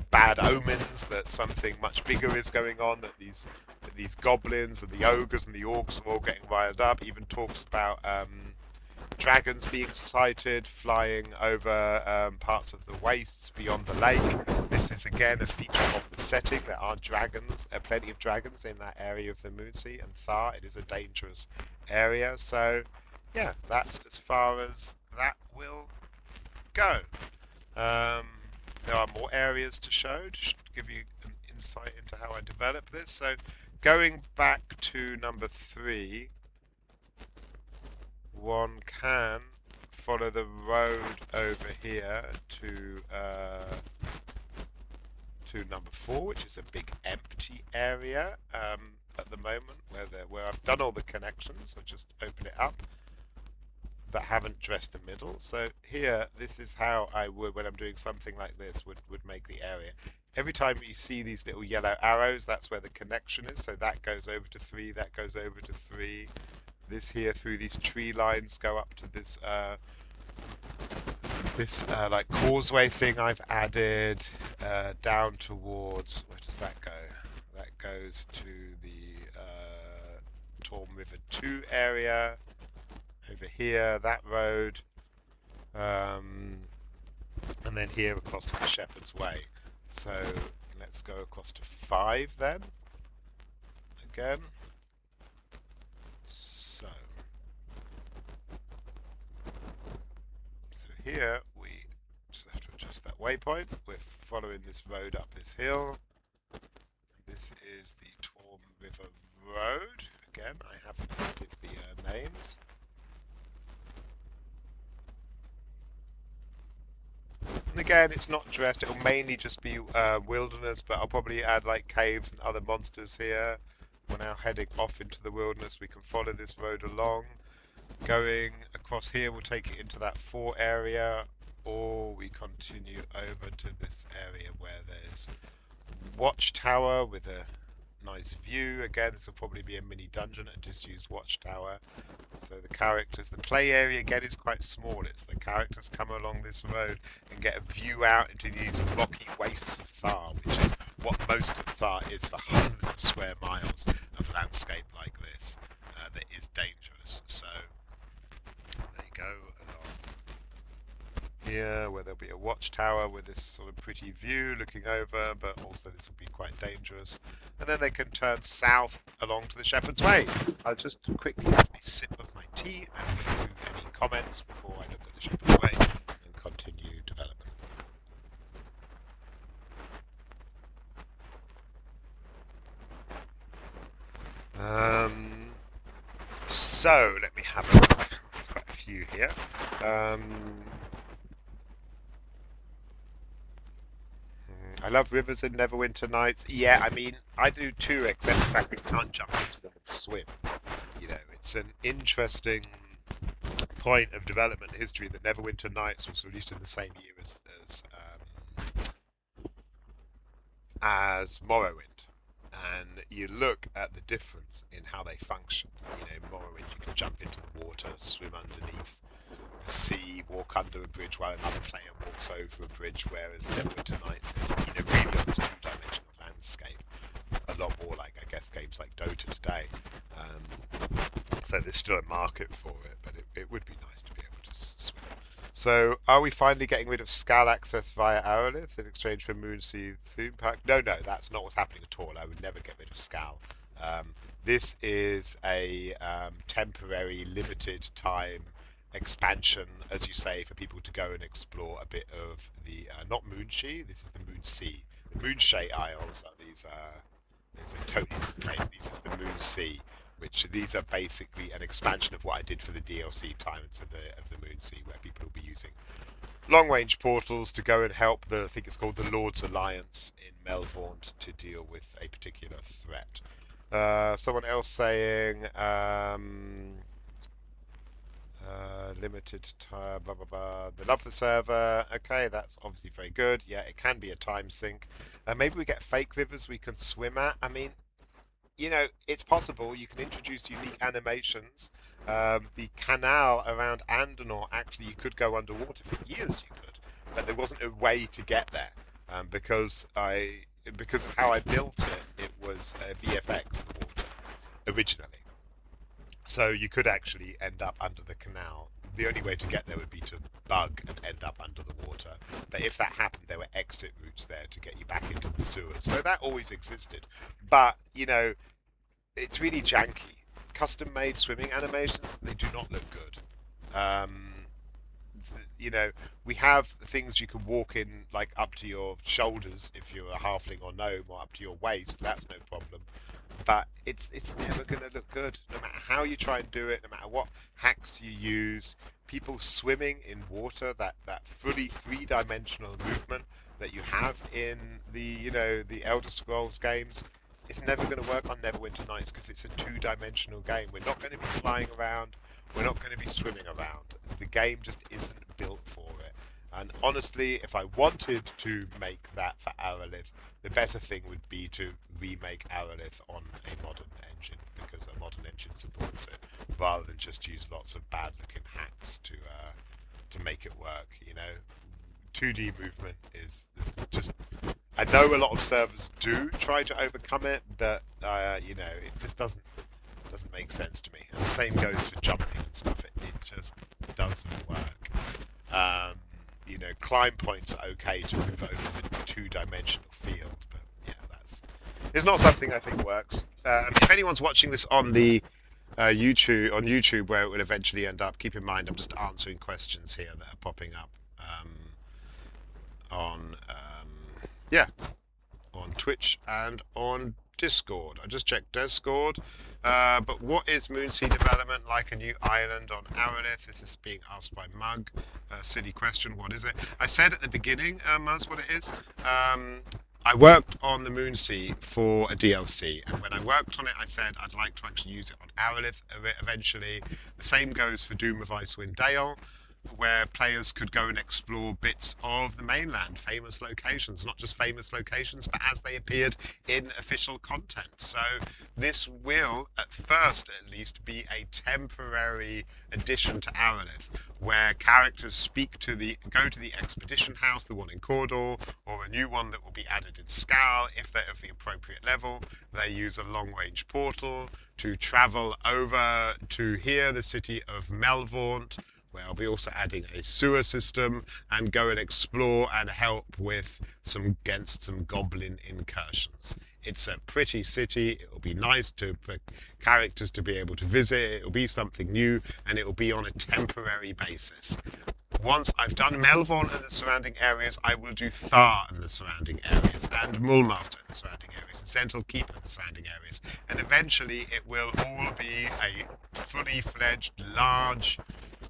of bad omens that something much bigger is going on, that these goblins and the ogres and the orcs are all getting riled up. Even talks about dragons being sighted flying over parts of the wastes beyond the lake. This is again a feature of the setting. There are dragons, plenty of dragons in that area of the Moonsea and Thar. It is a dangerous area. So yeah, that's as far as that will go. There are more areas to show, to give you an insight into how I develop this. So going back to number 3, one can follow the road over here to number 4, which is a big empty area at the moment, where I've done all the connections. I just open it up, but haven't dressed the middle. So here, this is how I would, when I'm doing something like this, would make the area. Every time you see these little yellow arrows, that's where the connection is. So that goes over to 3, that goes over to 3. This here, through these tree lines, go up to this like causeway thing I've added, down towards, where does that go? That goes to the Torm River 2 area. Over here, that road. And then here across to the Shepherd's Way. So let's go across to 5 then. Again. So here we just have to adjust that waypoint. We're following this road up this hill. This is the Torm River Road. Again, I haven't added the names. And again, it's not dressed. It'll mainly just be wilderness, but I'll probably add like caves and other monsters here. We're now heading off into the wilderness. We can follow this road along. Going across here, we'll take it into that 4 area, or we continue over to this area where there's watchtower with a nice view. Again, this will probably be a mini dungeon and just use watchtower. So the characters, the play area again is quite small. It's the characters come along this road and get a view out into these rocky wastes of Thar, which is what most of Thar is for hundreds of square miles of landscape like this that is dangerous. So there you go, along here where there'll be a watchtower with this sort of pretty view looking over, but also this will be quite dangerous. And then they can turn south along to the Shepherd's Way. I'll just quickly have a sip of my tea and go through any comments before I look at the Shepherd's Way and continue development. So let me have a look. There's quite a few here. I love rivers in Neverwinter Nights. Yeah, I mean, I do too, except the fact that you can't jump into them and swim. You know, it's an interesting point of development history that Neverwinter Nights was released in the same year as Morrowind. And you look at the difference in how they function. You know, Morrowind, you can jump into the water, swim underneath the sea, walk under a bridge while another player walks over a bridge, whereas Neverwinter Nights is, you know, really on this two-dimensional landscape. A lot more like, I guess, games like Dota today. So there's still a market for it, but it would be nice to be able to swim. So, are we finally getting rid of Skal access via Arelith in exchange for Moonsea theme pack? No, that's not what's happening at all. I would never get rid of Skal. This is a temporary, limited time expansion, as you say, for people to go and explore a bit of the not Moonsea. This is the Moonsea. The Moonsea Isles are these. It's a totally different place. This is the Moonsea, which these are basically an expansion of what I did for the DLC Tyrants of the Moonsea, where people will be using long-range portals to go and help I think it's called the Lord's Alliance in Melvaunt to deal with a particular threat. Someone else saying limited time, blah blah blah. They love the server. Okay, that's obviously very good. Yeah, it can be a time sink. Maybe we get fake rivers we can swim at. I mean, you know, it's possible. You can introduce unique animations. The canal around Andonor, actually, you could go underwater for years. You could, but there wasn't a way to get there because of how I built it. It was VFX the water originally, so you could actually end up under the canal. The only way to get there would be to bug and end up under the water. But if that happened, there were exit routes there to get you back into the sewers. So that always existed. But, you know, it's really janky. Custom-made swimming animations, they do not look good. You know, we have things you can walk in, like up to your shoulders if you're a halfling or gnome, or up to your waist. That's no problem. But it's never going to look good, no matter how you try and do it, no matter what hacks you use. People swimming in water, that fully three-dimensional movement that you have in the Elder Scrolls games, it's never going to work on Neverwinter Nights because it's a two-dimensional game. We're not going to be flying around. We're not going to be swimming around. The game just isn't built for it. And honestly, if I wanted to make that for Arelith, the better thing would be to remake Arelith on a modern engine, because a modern engine supports it, rather than just use lots of bad-looking hacks to make it work. You know, 2D movement is just. I know a lot of servers do try to overcome it, but you know, it just doesn't doesn't make sense to me. And the same goes for jumping and stuff. It just doesn't work. You know, climb points are okay to move over the two-dimensional field, but yeah, it's not something I think works. If anyone's watching this on the YouTube, where it would eventually end up, keep in mind I'm just answering questions here that are popping up on on Twitch and on Discord. I just checked Discord. But what is Moonsea Development? Like a new island on Arelith? This is being asked by Mug. Silly question. What is it? I said at the beginning, Muzz, what it is. I worked on the Moonsea for a DLC, and when I worked on it, I said I'd like to actually use it on Arelith eventually. The same goes for Doom of Icewind Dale, where players could go and explore bits of the mainland, famous locations, not just famous locations, but as they appeared in official content. So this will, at first at least, be a temporary addition to Arelith, where characters go to the expedition house, the one in Cawdor, or a new one that will be added in Scal, if they're of the appropriate level. They use a long-range portal to travel over to here, the city of Melvaunt, where I'll be also adding a sewer system, and go and explore and help with against some goblin incursions. It's a pretty city. It'll be nice for characters to be able to visit. It'll be something new, and it'll be on a temporary basis. Once I've done Melvaunt and the surrounding areas, I will do Thar and the surrounding areas, and Mulmaster and the surrounding areas, and Sentinel Keep and the surrounding areas. And eventually it will all be a fully fledged, large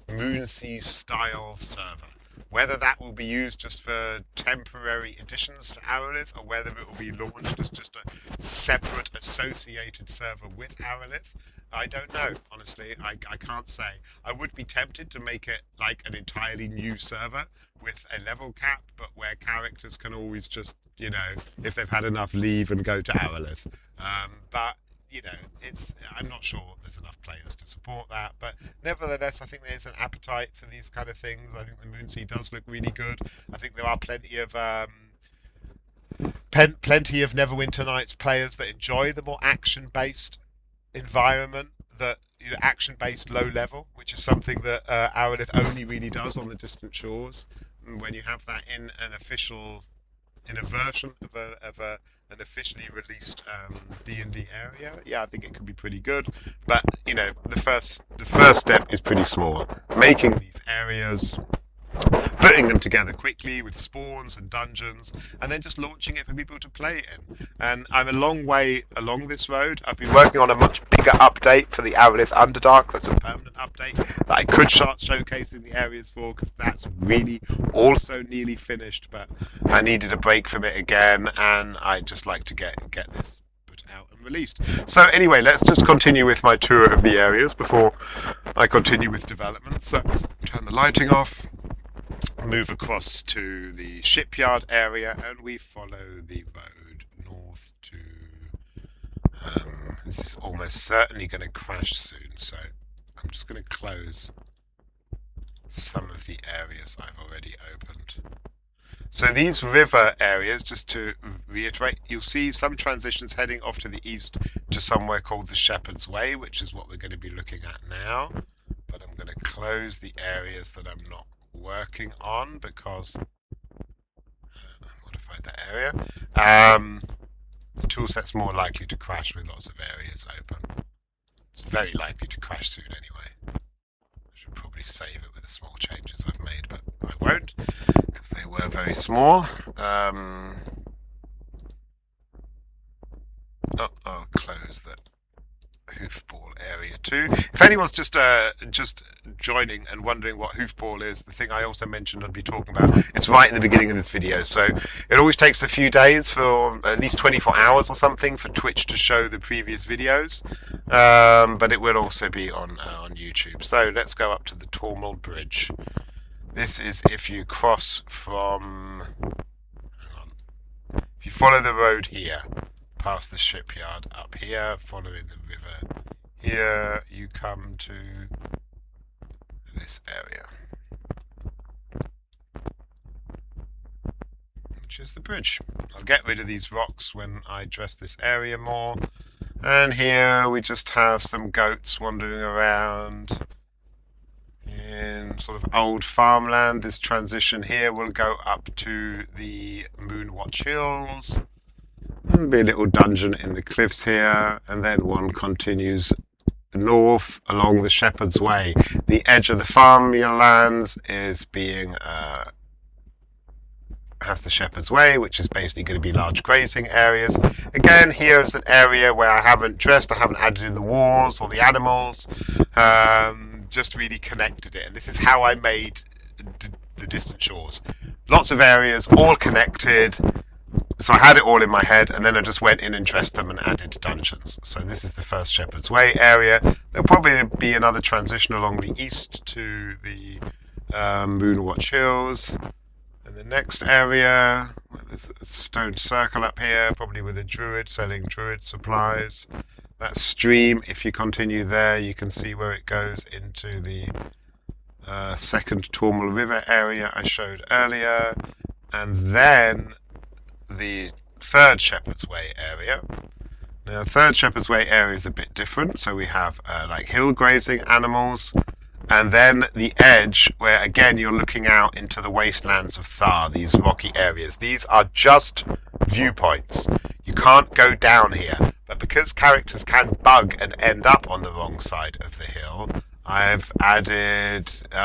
Moonsea style server. Whether that will be used just for temporary additions to Arelith, or whether it will be launched as just a separate associated server with Arelith, I don't know. Honestly, I can't say. I would be tempted to make it like an entirely new server with a level cap, but where characters can always just, you know, if they've had enough, leave and go to Arelith. But you know, I'm not sure there's enough players to support that, but nevertheless, I think there's an appetite for these kind of things. I think the Moonsea does look really good. I think there are plenty of Neverwinter Nights players that enjoy the more action-based environment, that action-based low level, which is something that Arelith only really does on the Distant Shores. And when you have that in a version of an officially released D&D area, yeah, I think it could be pretty good. But you know, the first step is pretty small. Making these areas, putting them together quickly with spawns and dungeons, and then just launching it for people to play in. And I'm a long way along this road. I've been working on a much bigger update for the Arelith Underdark. That's a permanent update that I could start showcasing the areas for, because that's really also nearly finished, but I needed a break from it again, and I'd just like to get this put out and released. So anyway, let's just continue with my tour of the areas before I continue with development. So turn the lighting off, move across to the shipyard area, and we follow the road north to this is almost certainly going to crash soon, so I'm just going to close some of the areas I've already opened. So these river areas, just to reiterate, you'll see some transitions heading off to the east to somewhere called the Shepherd's Way, which is what we're going to be looking at now. But I'm going to close the areas that I'm not working on, because I modified that area. The toolset's more likely to crash with lots of areas open. It's very likely to crash soon anyway. I should probably save it with the small changes I've made, but I won't, because they were very small. I'll close the hoofball area too. If anyone's just joining and wondering what hoofball is, the thing I also mentioned I'd be talking about, it's right in the beginning of this video. So it always takes a few days, for at least 24 hours or something, for Twitch to show the previous videos, but it will also be on YouTube. So let's go up to the Tormal Bridge. This is if you cross from, if you follow the road here past the shipyard up here, following the river here, you come to this area, which is the bridge. I'll get rid of these rocks when I dress this area more, And here we just have some goats wandering around in sort of old farmland. This transition here will go up to the Moonwatch Hills. There'll be a little dungeon in the cliffs here, and then one continues north along the Shepherd's Way. The edge of the farmlands is being has the Shepherd's Way, which is basically going to be large grazing areas. Again, here is an area where I haven't added in the walls or the animals, just really connected it. And this is how I made the Distant Shores. Lots of areas, all connected. So I had it all in my head, and then I just went in and dressed them and added dungeons. So this is the first Shepherd's Way area. There'll probably be another transition along the east to the Moonwatch Hills. And the next area, there's a stone circle up here, probably with a druid selling druid supplies. That stream, if you continue there, you can see where it goes into the second Tormal River area I showed earlier. And then the third Shepherd's Way area. Now, third Shepherd's Way area is a bit different. So we have like hill grazing animals, and then the edge where again you're looking out into the wastelands of Thar, these rocky areas. These are just viewpoints. You can't go down here, but because characters can bug and end up on the wrong side of the hill, I'll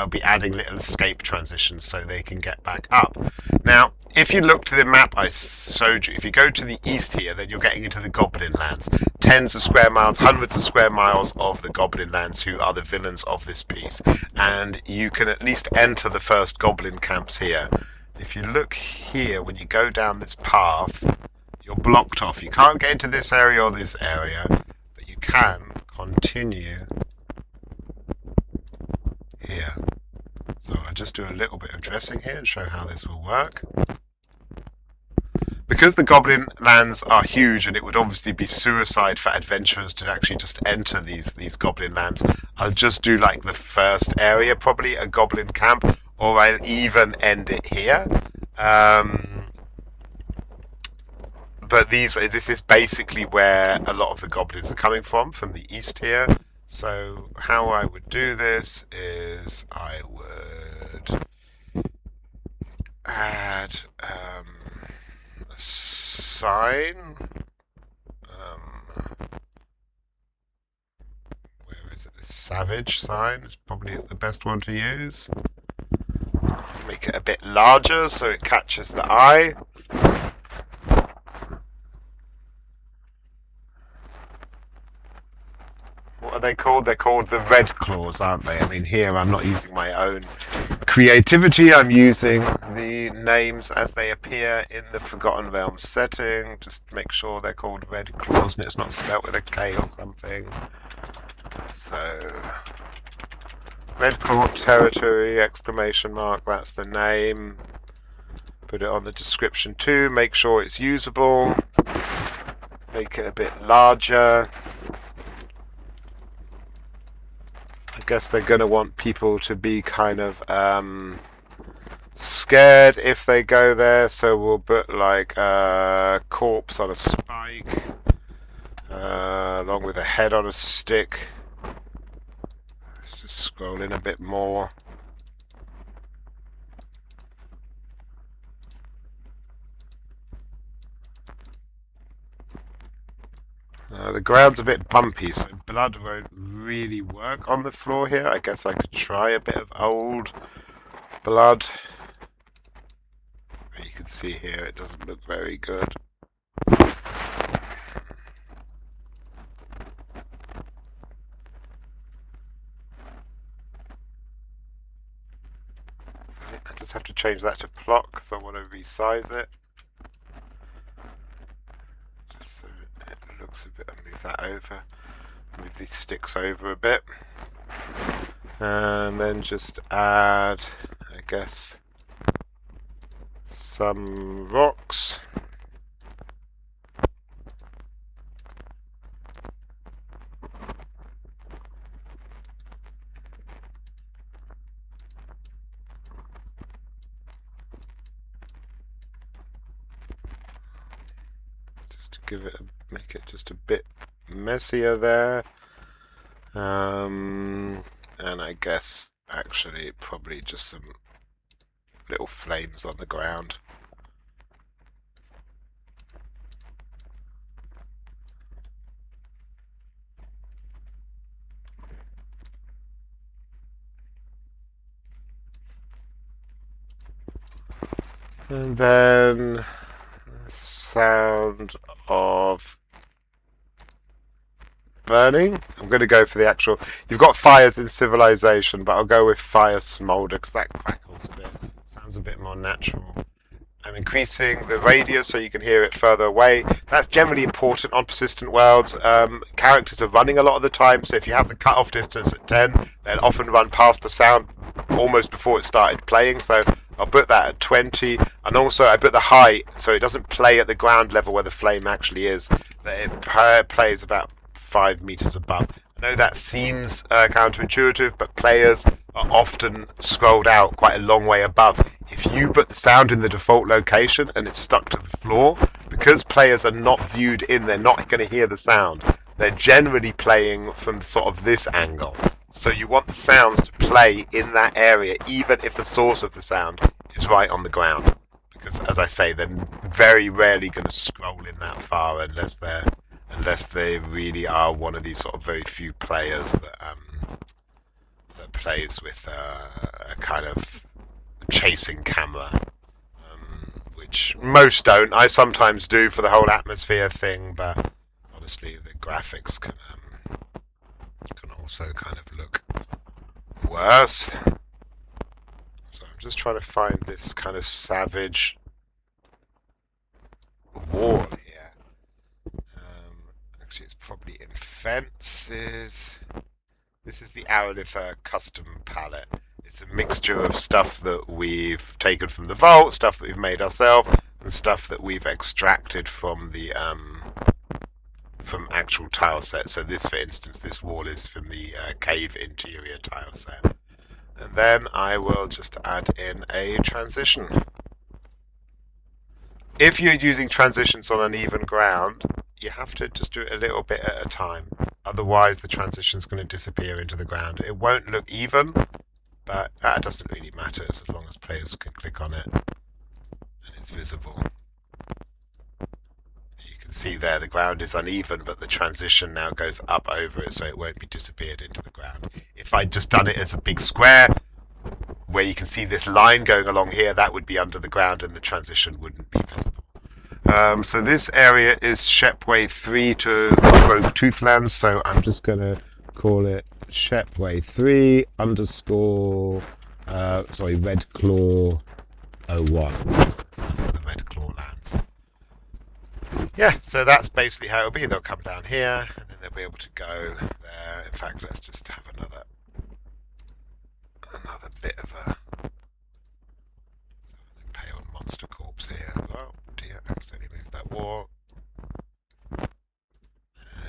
be adding little escape transitions so they can get back up. Now, if you look to the map I showed you, if you go to the east here, then you're getting into the Goblin Lands. Tens of square miles, hundreds of square miles of the Goblin Lands, who are the villains of this piece. And you can at least enter the first Goblin camps here. If you look here, when you go down this path, you're blocked off. You can't get into this area or this area, but you can continue here. So I'll just do a little bit of dressing here and show how this will work. Because the Goblin Lands are huge, and it would obviously be suicide for adventurers to actually just enter these Goblin Lands, I'll just do like the first area, probably a Goblin camp, or I'll even end it here. But this is basically where a lot of the goblins are coming from the east here. So how I would do this is I would add a sign. Where is it? The savage sign is probably the best one to use. Make it a bit larger so it catches the eye. What are they called? They're called the Red Claws, aren't they? I mean, here I'm not using my own creativity. I'm using the names as they appear in the Forgotten Realms setting. Just make sure they're called Red Claws and it's not spelt with a K or something. So, Red Claw Territory, exclamation mark, that's the name. Put it on the description too. Make sure it's usable. Make it a bit larger. I guess they're going to want people to be kind of scared if they go there, so we'll put like a corpse on a spike, along with a head on a stick. Let's just scroll in a bit more. The ground's a bit bumpy, so blood won't really work on the floor here. I guess I could try a bit of old blood. You can see here it doesn't look very good. So I just have to change that to plot because I want to resize it. Just so it looks a bit, I'll move that over, move these sticks over a bit, and then just add, I guess, some rocks. Give it make it just a bit messier there. And I guess actually probably just some little flames on the ground. And then sound of burning. I'm going to go for the actual. You've got fires in Civilization, but I'll go with fire smolder because that crackles a bit. Sounds a bit more natural. I'm increasing the radius so you can hear it further away. That's generally important on persistent worlds. Characters are running a lot of the time, so if you have the cutoff distance at 10, they'll often run past the sound almost before it started playing. So I'll put that at 20, and also I put the height so it doesn't play at the ground level where the flame actually is. It plays about 5 meters above. I know that seems counterintuitive, but players are often scrolled out quite a long way above. If you put the sound in the default location and it's stuck to the floor, because players are not viewed in, they're not going to hear the sound. They're generally playing from sort of this angle. So you want the sounds to play in that area, even if the source of the sound is right on the ground. Because, as I say, they're very rarely going to scroll in that far unless they really are one of these sort of very few players that plays with a kind of chasing camera, which most don't. I sometimes do for the whole atmosphere thing, but honestly, the graphics can also kind of look worse. So I'm just trying to find this kind of savage wall here. Actually, it's probably in fences. This is the Arelith custom palette. It's a mixture of stuff that we've taken from the vault, stuff that we've made ourselves, and stuff that we've extracted from the from actual tile sets. So this, for instance, this wall is from the cave interior tile set. And then I will just add in a transition. If you're using transitions on uneven ground, you have to just do it a little bit at a time. Otherwise, the transition's going to disappear into the ground. It won't look even, but that doesn't really matter as long as players can click on it and it's visible. You can see there the ground is uneven, but the transition now goes up over it, so it won't be disappeared into the ground. If I'd just done it as a big square, where you can see this line going along here, that would be under the ground and the transition wouldn't be visible. So this area is Shepway 3 to Rogue Toothlands, so I'm just going to call it Shepway 3 underscore, Red Claw 01. The Red Claw lands. Yeah, so that's basically how it'll be. They'll come down here, and then they'll be able to go there. In fact, let's just have another bit of a impaled monster corpse here. Oh dear, accidentally moved that wall. An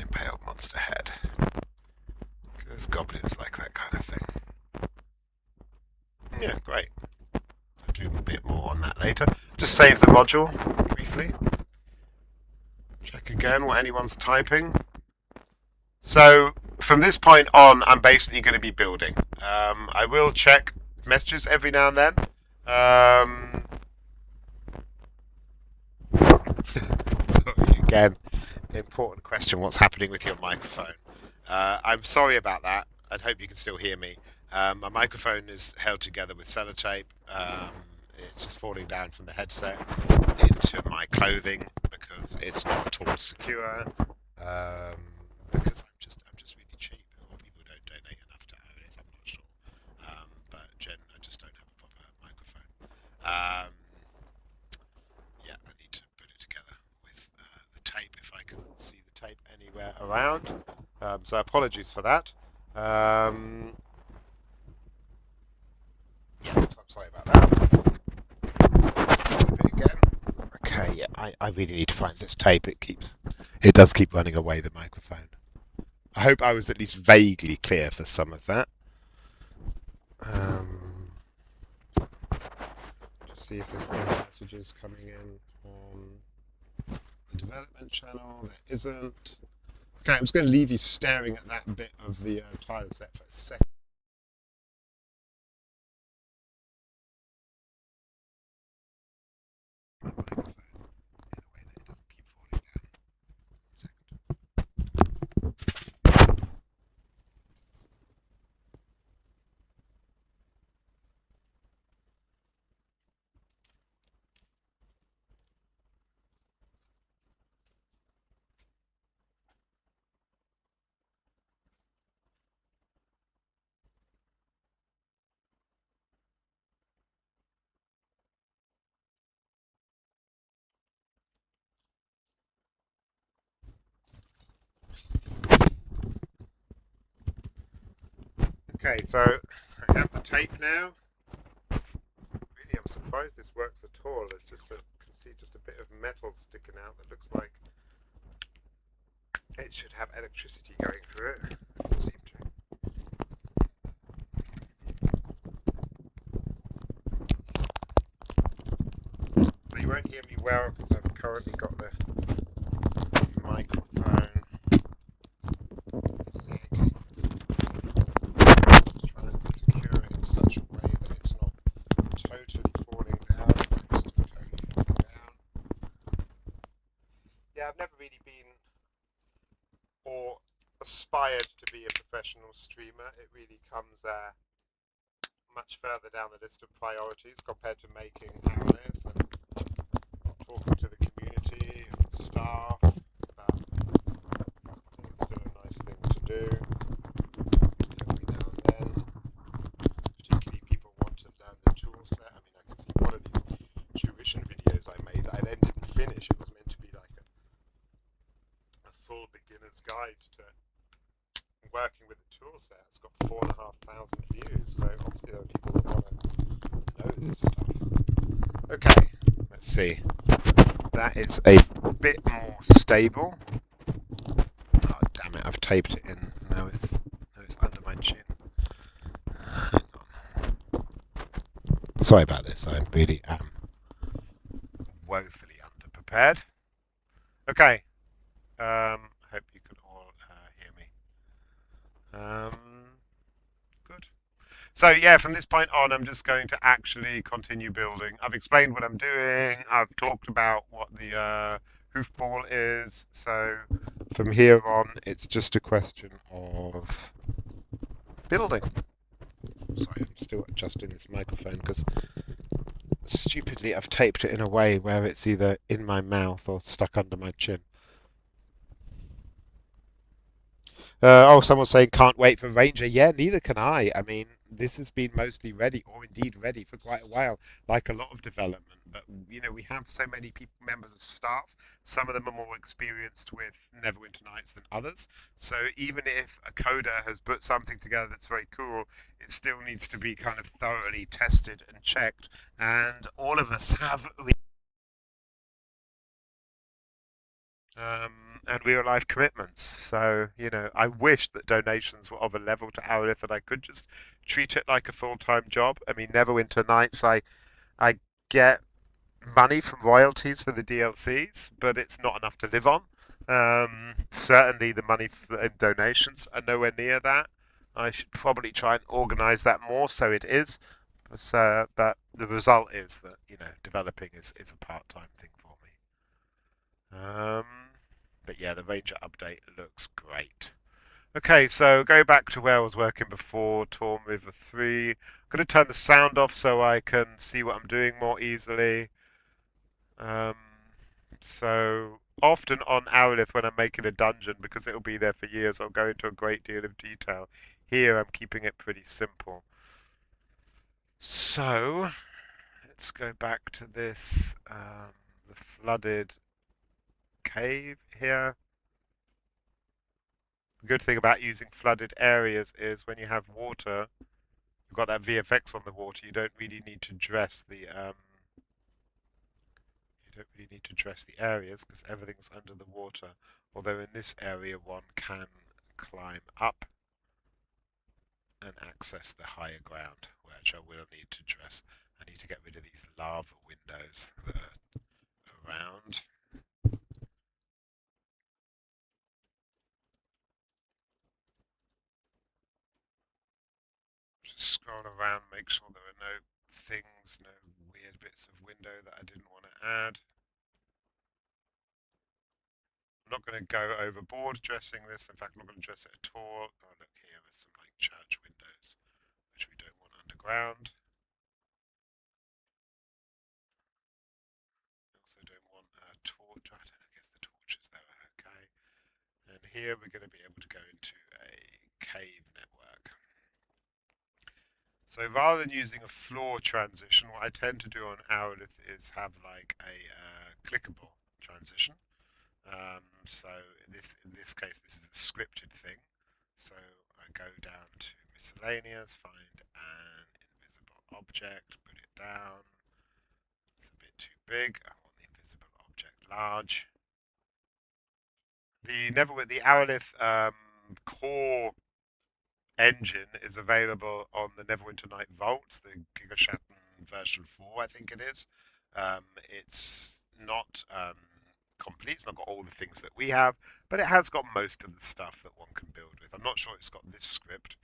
impaled monster head. Because goblins like that kind of thing. Yeah, great. I'll do a bit more on that later. Just save the module briefly. Check again what anyone's typing. So from this point on, I'm basically going to be building. I will check messages every now and then. Again, important question, what's happening with your microphone? I'm sorry about that. I hope you can still hear me. My microphone is held together with sellotape. It's just falling down from the headset into my clothing because it's not at all secure. Because I'm just really cheap, or people don't donate enough to Arelith, I'm not sure. But I just don't have a proper microphone. Yeah, I need to put it together with the tape if I can see the tape anywhere around. So apologies for that. Yeah, I'm sorry about that. Again. Okay, yeah, I really need to find this tape. It does keep running away, the microphone. I hope I was at least vaguely clear for some of that. Just see if there's any messages coming in on the development channel. There isn't. Okay, I'm just going to leave you staring at that bit of the tile set for a second. My microphone in a way that it doesn't keep falling down. 1 second. Okay, so I have the tape now. Really, I'm surprised this works at all. There's just can see just a bit of metal sticking out that looks like it should have electricity going through it. Doesn't seem to. So you won't hear me well because I've currently got the microphone trying to secure it in such a way that it's not totally falling down. It's not totally falling down. Yeah, I've never really been or aspired to be a professional streamer. It really comes much further down the list of priorities compared to making Arelith and talking to the community and the staff. But it's still a nice thing to do every now and then. Particularly people want to learn the tool set. I mean, I can see one of these tuition videos I made that I then didn't finish. It was meant to be like a full beginner's guide to working with the tool set. It's got 4,500 views, so obviously there are people that want to know this stuff. Okay, let's see. That is a bit more stable. Oh damn it! I've taped it in. Now it's under my chin. Hang on. Sorry about this. I really am woefully underprepared. Okay. Hope you can all hear me. Good. So yeah, from this point on, I'm just going to actually continue building. I've explained what I'm doing. I've talked about what the hoofball is. So from here on, it's just a question of building. Sorry, I'm still adjusting this microphone because stupidly I've taped it in a way where it's either in my mouth or stuck under my chin. Someone's saying can't wait for Ranger. Yeah, neither can I. I mean, this has been mostly ready, or indeed ready, for quite a while, like a lot of development. But we have so many people, members of staff. Some of them are more experienced with Neverwinter Nights than others. So even if a coder has put something together that's very cool, it still needs to be kind of thoroughly tested and checked. And all of us have and real life commitments. So, I wish that donations were of a level to Arelith that I could just treat it like a full time job. I mean, Neverwinter Nights, I get money from royalties for the DLCs, but it's not enough to live on. Certainly, the money in donations are nowhere near that. I should probably try and organise that more so it is. But the result is that, developing is a part time thing for me. But yeah, the Ranger update looks great. Okay, so go back to where I was working before, Torm River 3. I'm going to turn the sound off so I can see what I'm doing more easily. Um, so often on Arelith when I'm making a dungeon, because it'll be there for years, I'll go into a great deal of detail. Here I'm keeping it pretty simple. So let's go back to this, the flooded cave here. The good thing about using flooded areas is when you have water, you've got that VFX on the water. You don't really need to dress the areas because everything's under the water. Although in this area, one can climb up and access the higher ground, which I will need to dress. I need to get rid of these lava windows that are around. Just scroll around, make sure there are no things, no weird bits of window that I didn't want to add. I'm not going to go overboard dressing this. In fact, I'm not going to dress it at all. Oh, look here with some like church windows, which we don't want underground. We also don't want a torch. I guess the torch is there. Okay. And here we're going to be able to go into a cave network. So rather than using a floor transition, what I tend to do on Arelith is have like a clickable transition. So in this case, this is a scripted thing. So I go down to miscellaneous, find an invisible object, put it down. It's a bit too big. I want the invisible object large. The Arelith core engine is available on the Neverwinter Night Vaults, the Gigashatten version 4, I think it is. It's not complete, it's not got all the things that we have, but it has got most of the stuff that one can build with. I'm not sure it's got this script.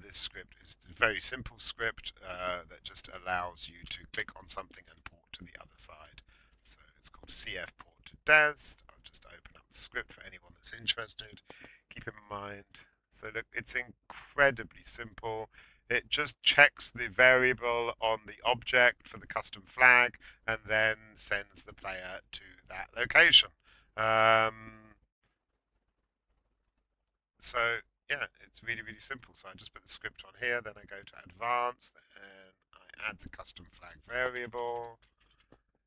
This script is a very simple script that just allows you to click on something and port to the other side. So it's called CF Port to Des. I'll just open up the script for anyone that's interested. Keep in mind, so look, it's incredibly simple. It just checks the variable on the object for the custom flag and then sends the player to that location. So yeah, it's really, really simple. So I just put the script on here, then I go to advanced and I add the custom flag variable.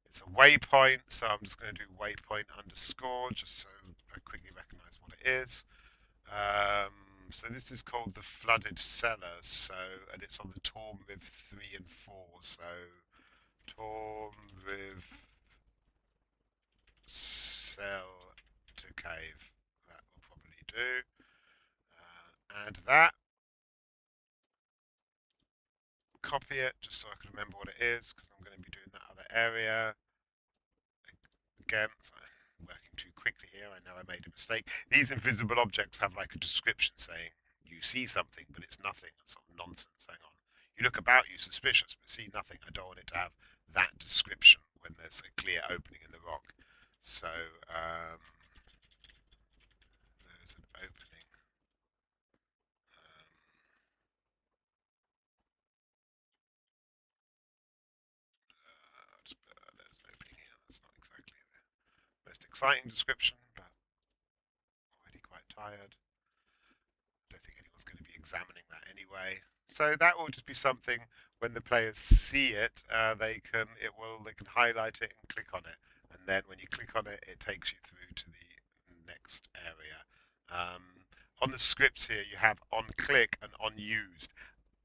It's a waypoint, so I'm just going to do waypoint underscore just so I quickly recognize what it is. So this is called the Flooded Cellar, and it's on the Torm Riv 3 and 4. So Torm Riv Cell to Cave, that will probably do. Add that. Copy it just so I can remember what it is because I'm going to be doing that other area. Again, sorry, I'm working too quickly here. I know I made a mistake. These invisible objects have like a description saying you see something, but it's nothing. That's sort of nonsense. Hang on. You look about you suspicious, but see nothing. I don't want it to have that description when there's a clear opening in the rock. So there's an opening. There's an opening here. That's not exactly the most exciting description, but already quite tired. I don't think anyone's going to be examining that anyway. So that will just be something when the players see it, they can highlight it and click on it, and then when you click on it, it takes you through to the next area. On the scripts here, you have on click and on used.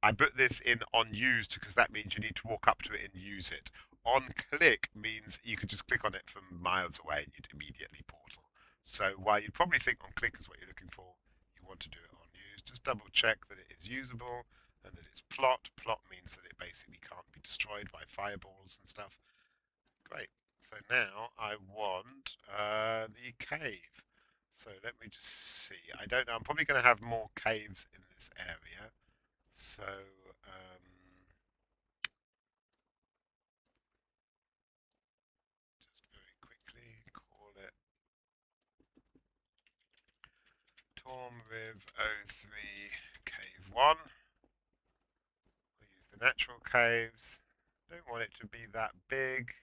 I put this in on used because that means you need to walk up to it and use it. On click means you could just click on it from miles away and you'd immediately portal. So while you probably think on click is what you're looking for, you want to do it on use. Just double check that it is usable and that it's plot. Plot means that it basically can't be destroyed by fireballs and stuff. Great. So now I want the cave. So let me just see. I don't know. I'm probably going to have more caves in this area. So just very quickly call it Torm Riv 03 Cave 1. We'll use the natural caves. Don't want it to be that big.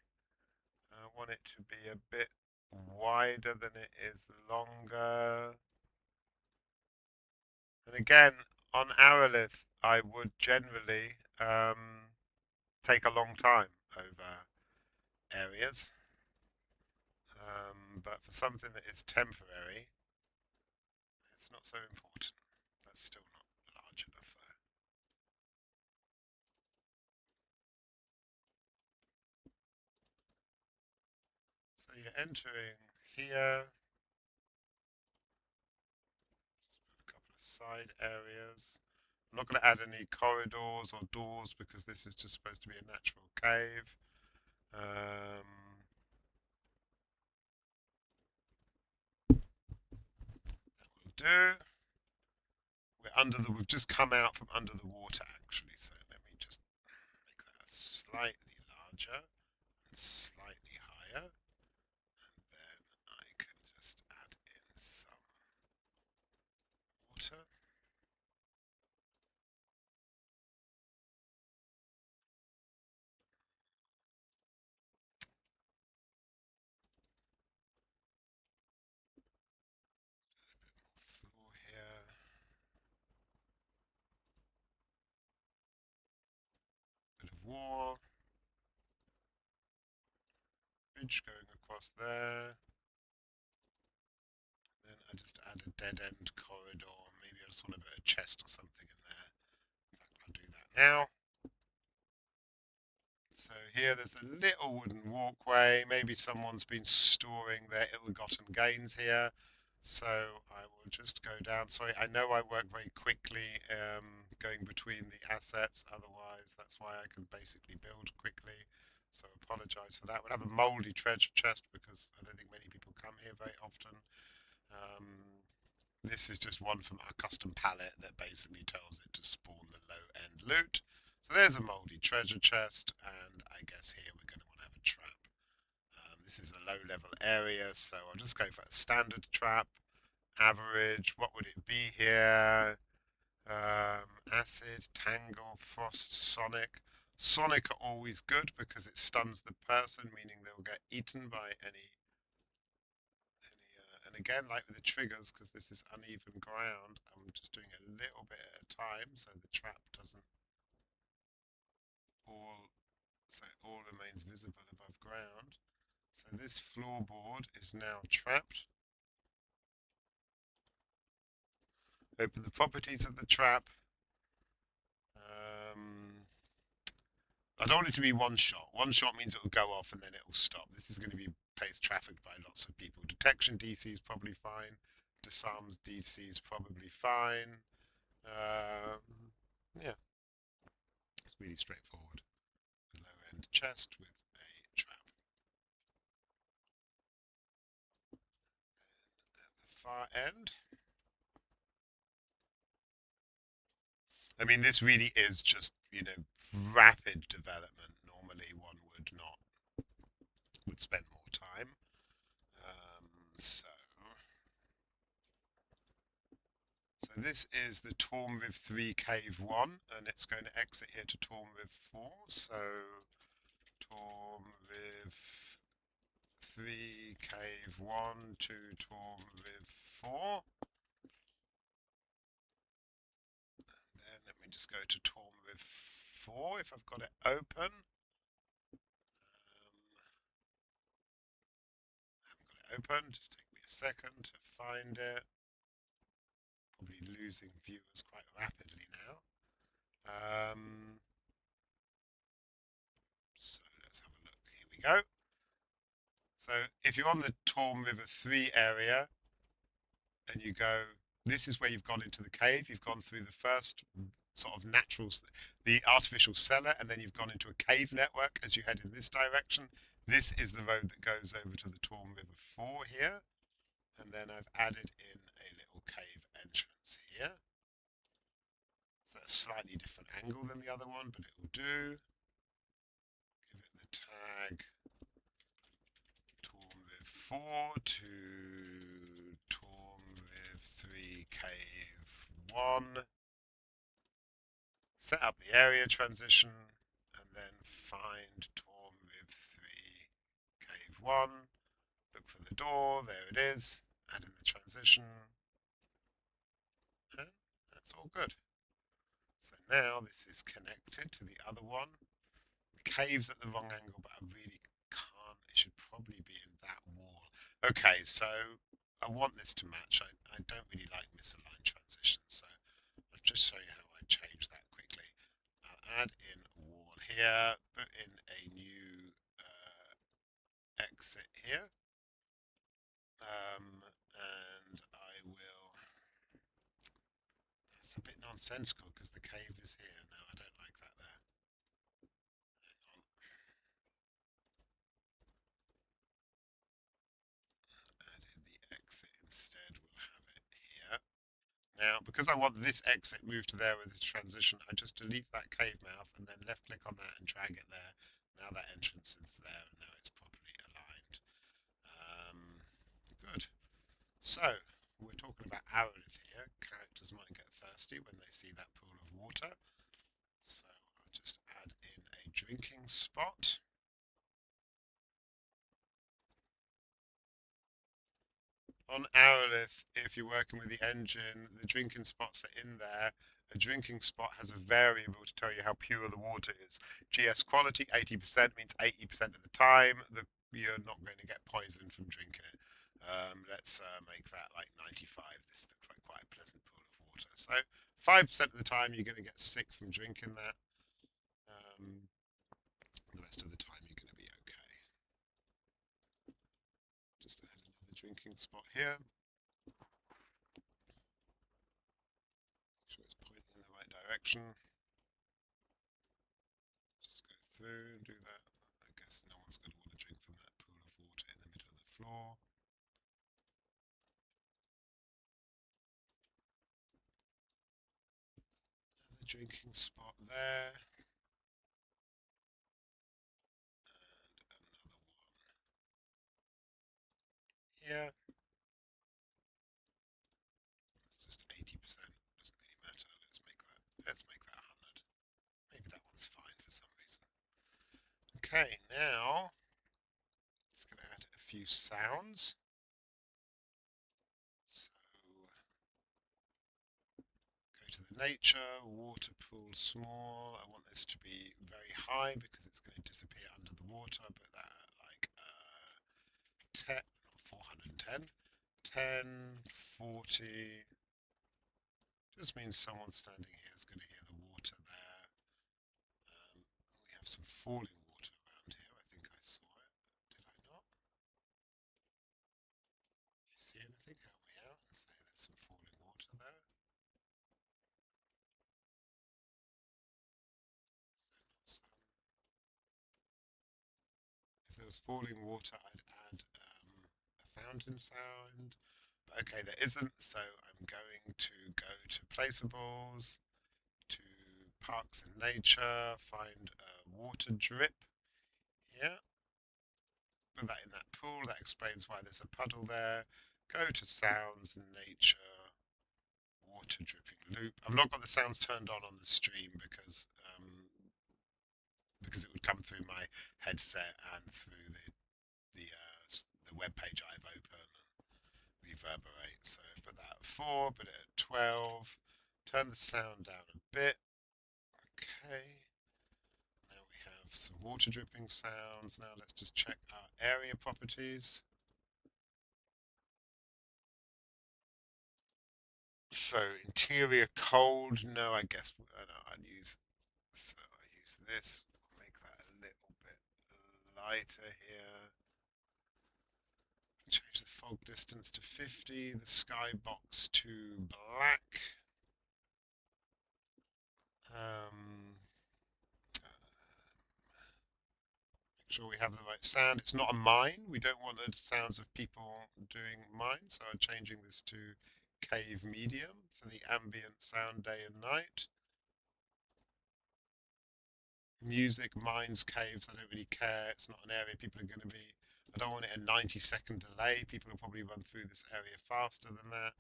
I want it to be a bit wider than it is longer. And again, on Arelith, I would generally take a long time over areas. But for something that is temporary, it's not so important. That's still not large enough though. So you're entering here. Just put a couple of side areas. I'm not going to add any corridors or doors because this is just supposed to be a natural cave. That will do. We've just come out from under the water actually. So let me just make that slightly larger and slightly higher. And then I can just add in some water. Floor here. Bit of wall. Bridge going across there. Then I just add a dead end corridor. Maybe I just want a bit of chest or something in there. In fact, I'll do that now. So here there's a little wooden walkway. Maybe someone's been storing their ill-gotten gains here. So I will just go down. Sorry, I know I work very quickly going between the assets. Otherwise, that's why I can basically build quickly. So I apologise for that. We'll have a mouldy treasure chest because I don't think many people come here very often. This is just one from our custom palette that basically tells it to spawn the low-end loot. So there's a mouldy treasure chest, and I guess here we're going to want to have a trap. This is a low-level area, so I'll just go for a standard trap. Average, what would it be here? Acid, Tangle, Frost, Sonic. Sonic are always good because it stuns the person, meaning they'll get eaten by any and again, like with the triggers, because this is uneven ground, I'm just doing a little bit at a time so the trap doesn't all, so it all remains visible above ground. So this floorboard is now trapped. Open the properties of the trap. I don't want it to be one shot. One shot means it will go off and then it will stop. This is going to be placed trafficked by lots of people. Detection DC is probably fine. Disarms DC is probably fine. Yeah, it's really straightforward. A low end chest with a trap. At the far end, I mean, this really is just, rapid development. Normally one would spend more time. So this is the Tormriv 3 Cave 1, and it's going to exit here to Tormriv 4. So Tormriv 3 Cave 1 to Tormriv 4. And then let me just go to Tormriv 4 if I've got it open. I haven't got it open, just take me a second to find it. Probably losing viewers quite rapidly now. So let's have a look. Here we go. So if you're on the Torm River 3 area and you go, this is where you've gone into the cave. You've gone through the first sort of the artificial cellar, and then you've gone into a cave network as you head in this direction. This is the road that goes over to the Torm River 4 here. And then I've added in a little cave entrance here. So a slightly different angle than the other one, but it will do. Give it the tag Tormriv 4 to Tormriv 3 Cave 1. Set up the area transition and then find Tormriv 3 Cave 1. Look for the door, there it is. Add in the transition. And that's all good. So now this is connected to the other one. The cave's at the wrong angle, but I really can't. It should probably be in that wall. Okay, so I want this to match. I don't really like misaligned transitions, so I'll just show you how I change that quickly. I'll add in a wall here, put in a new exit here, and I will. That's a bit nonsensical because the cave is here. No, I don't like that there. Hang on. Add in the exit instead. We'll have it here. Now, because I want this exit moved to there with the transition, I just delete that cave mouth and then left click on that and drag it there. Now that entrance is there and now it's properly aligned. Good. So, we're talking about Arelith here. Characters might get thirsty when they see that pool of water. So I'll just add in a drinking spot. On Arelith, if you're working with the engine, the drinking spots are in there. A drinking spot has a variable to tell you how pure the water is. GS quality, 80% means 80% of the time you're not going to get poisoned from drinking it. Let's make that like 95. This looks like quite a pleasant pool of water. So 5% of the time you're going to get sick from drinking that. The rest of the time you're going to be okay. Just add another drinking spot here. Make sure it's pointing in the right direction. Just go through, do that. I guess no one's going to want to drink from that pool of water in the middle of the floor. Another drinking spot there. And another one here. It's just 80%. Doesn't really matter. Let's make that 100. Maybe that one's fine for some reason. Okay, now it's going to add a few sounds. So go to the nature, water pool small. I want this to be very high because it's going to disappear under the water, but that like 10, 410, 10, 40. Just means someone standing here is going to hear the water there. We have some falling water around here. I think I saw it. Did I not? You see anything? Help me out and say there's some falling water there. Is there not some? If there was falling water, I'd add a fountain sound. But okay, there isn't, so I'm going to go to placeables, to parks and nature, find a water drip here. Put that in that pool, that explains why there's a puddle there. Go to sounds, nature, water dripping loop. I've not got the sounds turned on the stream because it would come through my headset and through the web page I've opened and reverberate. So put that at 4, put it at 12. Turn the sound down a bit. Okay. Now we have some water dripping sounds. Now let's just check our area properties. So interior cold. No, I guess no, I'd use. So I use this. Make that a little bit lighter here. Change the fog distance to 50. The skybox to black. Make sure we have the right sound. It's not a mine. We don't want the sounds of people doing mines, so I'm changing this to cave medium for the ambient sound day and night. Music, mines, caves, I don't really care. It's not an area people are going to be. I don't want it a 90-second delay. People will probably run through this area faster than that.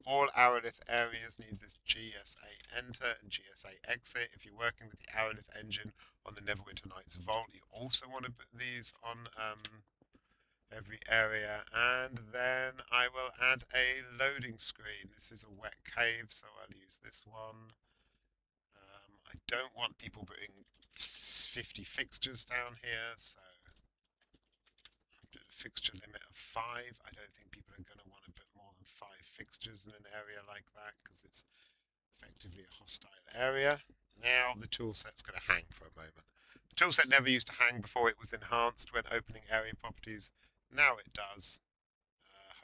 All Arelith areas need this GSA enter and GSA exit. If you're working with the Arelith engine on the Neverwinter Nights Vault, you also want to put these on every area. And then I will add a loading screen. This is a wet cave, so I'll use this one. I don't want people putting 50 fixtures down here, so fixture limit of 5. I don't think people are going to want to put more than 5 fixtures in an area like that because it's effectively a hostile area. Now the toolset's going to hang for a moment. The toolset never used to hang before it was enhanced when opening area properties. Now it does.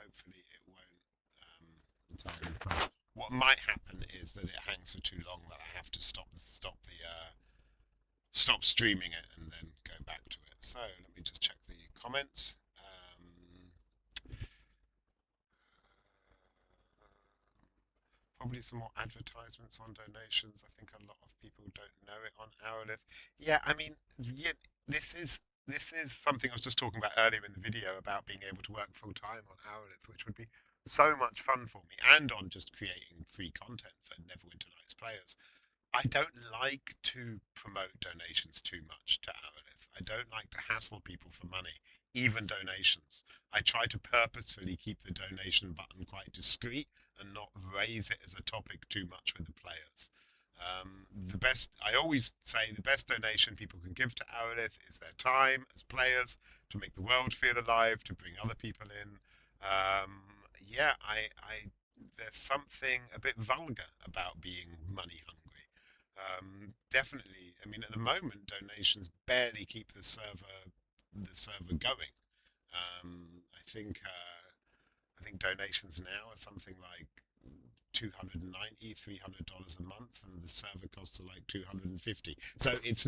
Hopefully it won't entirely crash. What might happen is that it hangs for too long that I have to stop streaming it and then go back to it. So let me just check the comments. probably some more advertisements on donations. I think a lot of people don't know it on Arelith. Yeah, I mean, yeah, this is this is something I was just talking about earlier in the video about being able to work full time on Arelith, which would be so much fun for me, and on just creating free content for Neverwinter Nights players. I don't like to promote donations too much to Arelith. I don't like to hassle people for money, even donations. I try to purposefully keep the donation button quite discreet and not raise it as a topic too much with the players. I always say the best donation people can give to Arelith is their time as players to make the world feel alive, to bring other people in. Yeah, there's something a bit vulgar about being money hungry. Definitely. I mean, at the moment, donations barely keep the server going. I think donations now are something like 290 $300 a month, and the server costs are like 250. So it's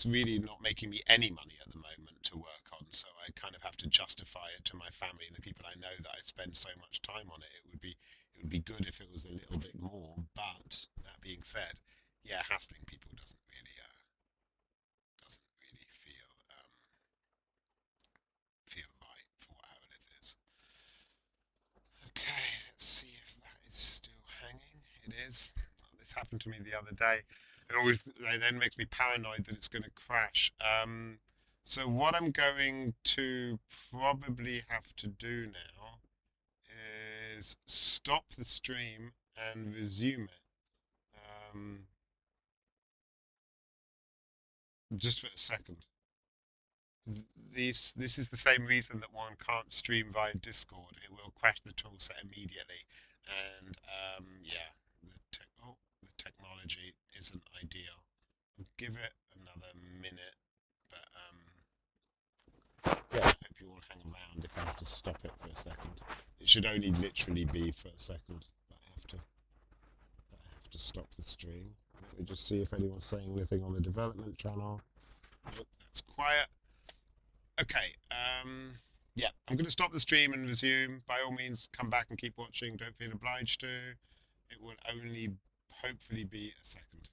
really not making me any money at the moment to work on. So I kind of have to justify it to my family and the people I know that I spend so much time on it. It would be good if it was a little bit more. But that being said, yeah, hassling people doesn't really feel right for what Arelith is. Okay, let's see if that is still hanging. It is. This happened to me the other day. It then makes me paranoid that it's going to crash. So what I'm going to probably have to do now is stop the stream and resume it. Just for a second. This is the same reason that one can't stream via Discord. It will crash the toolset immediately, and yeah, the technology isn't ideal. I'll give it another minute, but yeah, I hope you all hang around if I have to stop it for a second. It should only literally be for a second that I have to stop the stream. Let me just see if anyone's saying anything on the development channel. Nope, that's quiet. Okay, yeah, I'm going to stop the stream and resume. By all means, come back and keep watching. Don't feel obliged to. It will only hopefully be a second.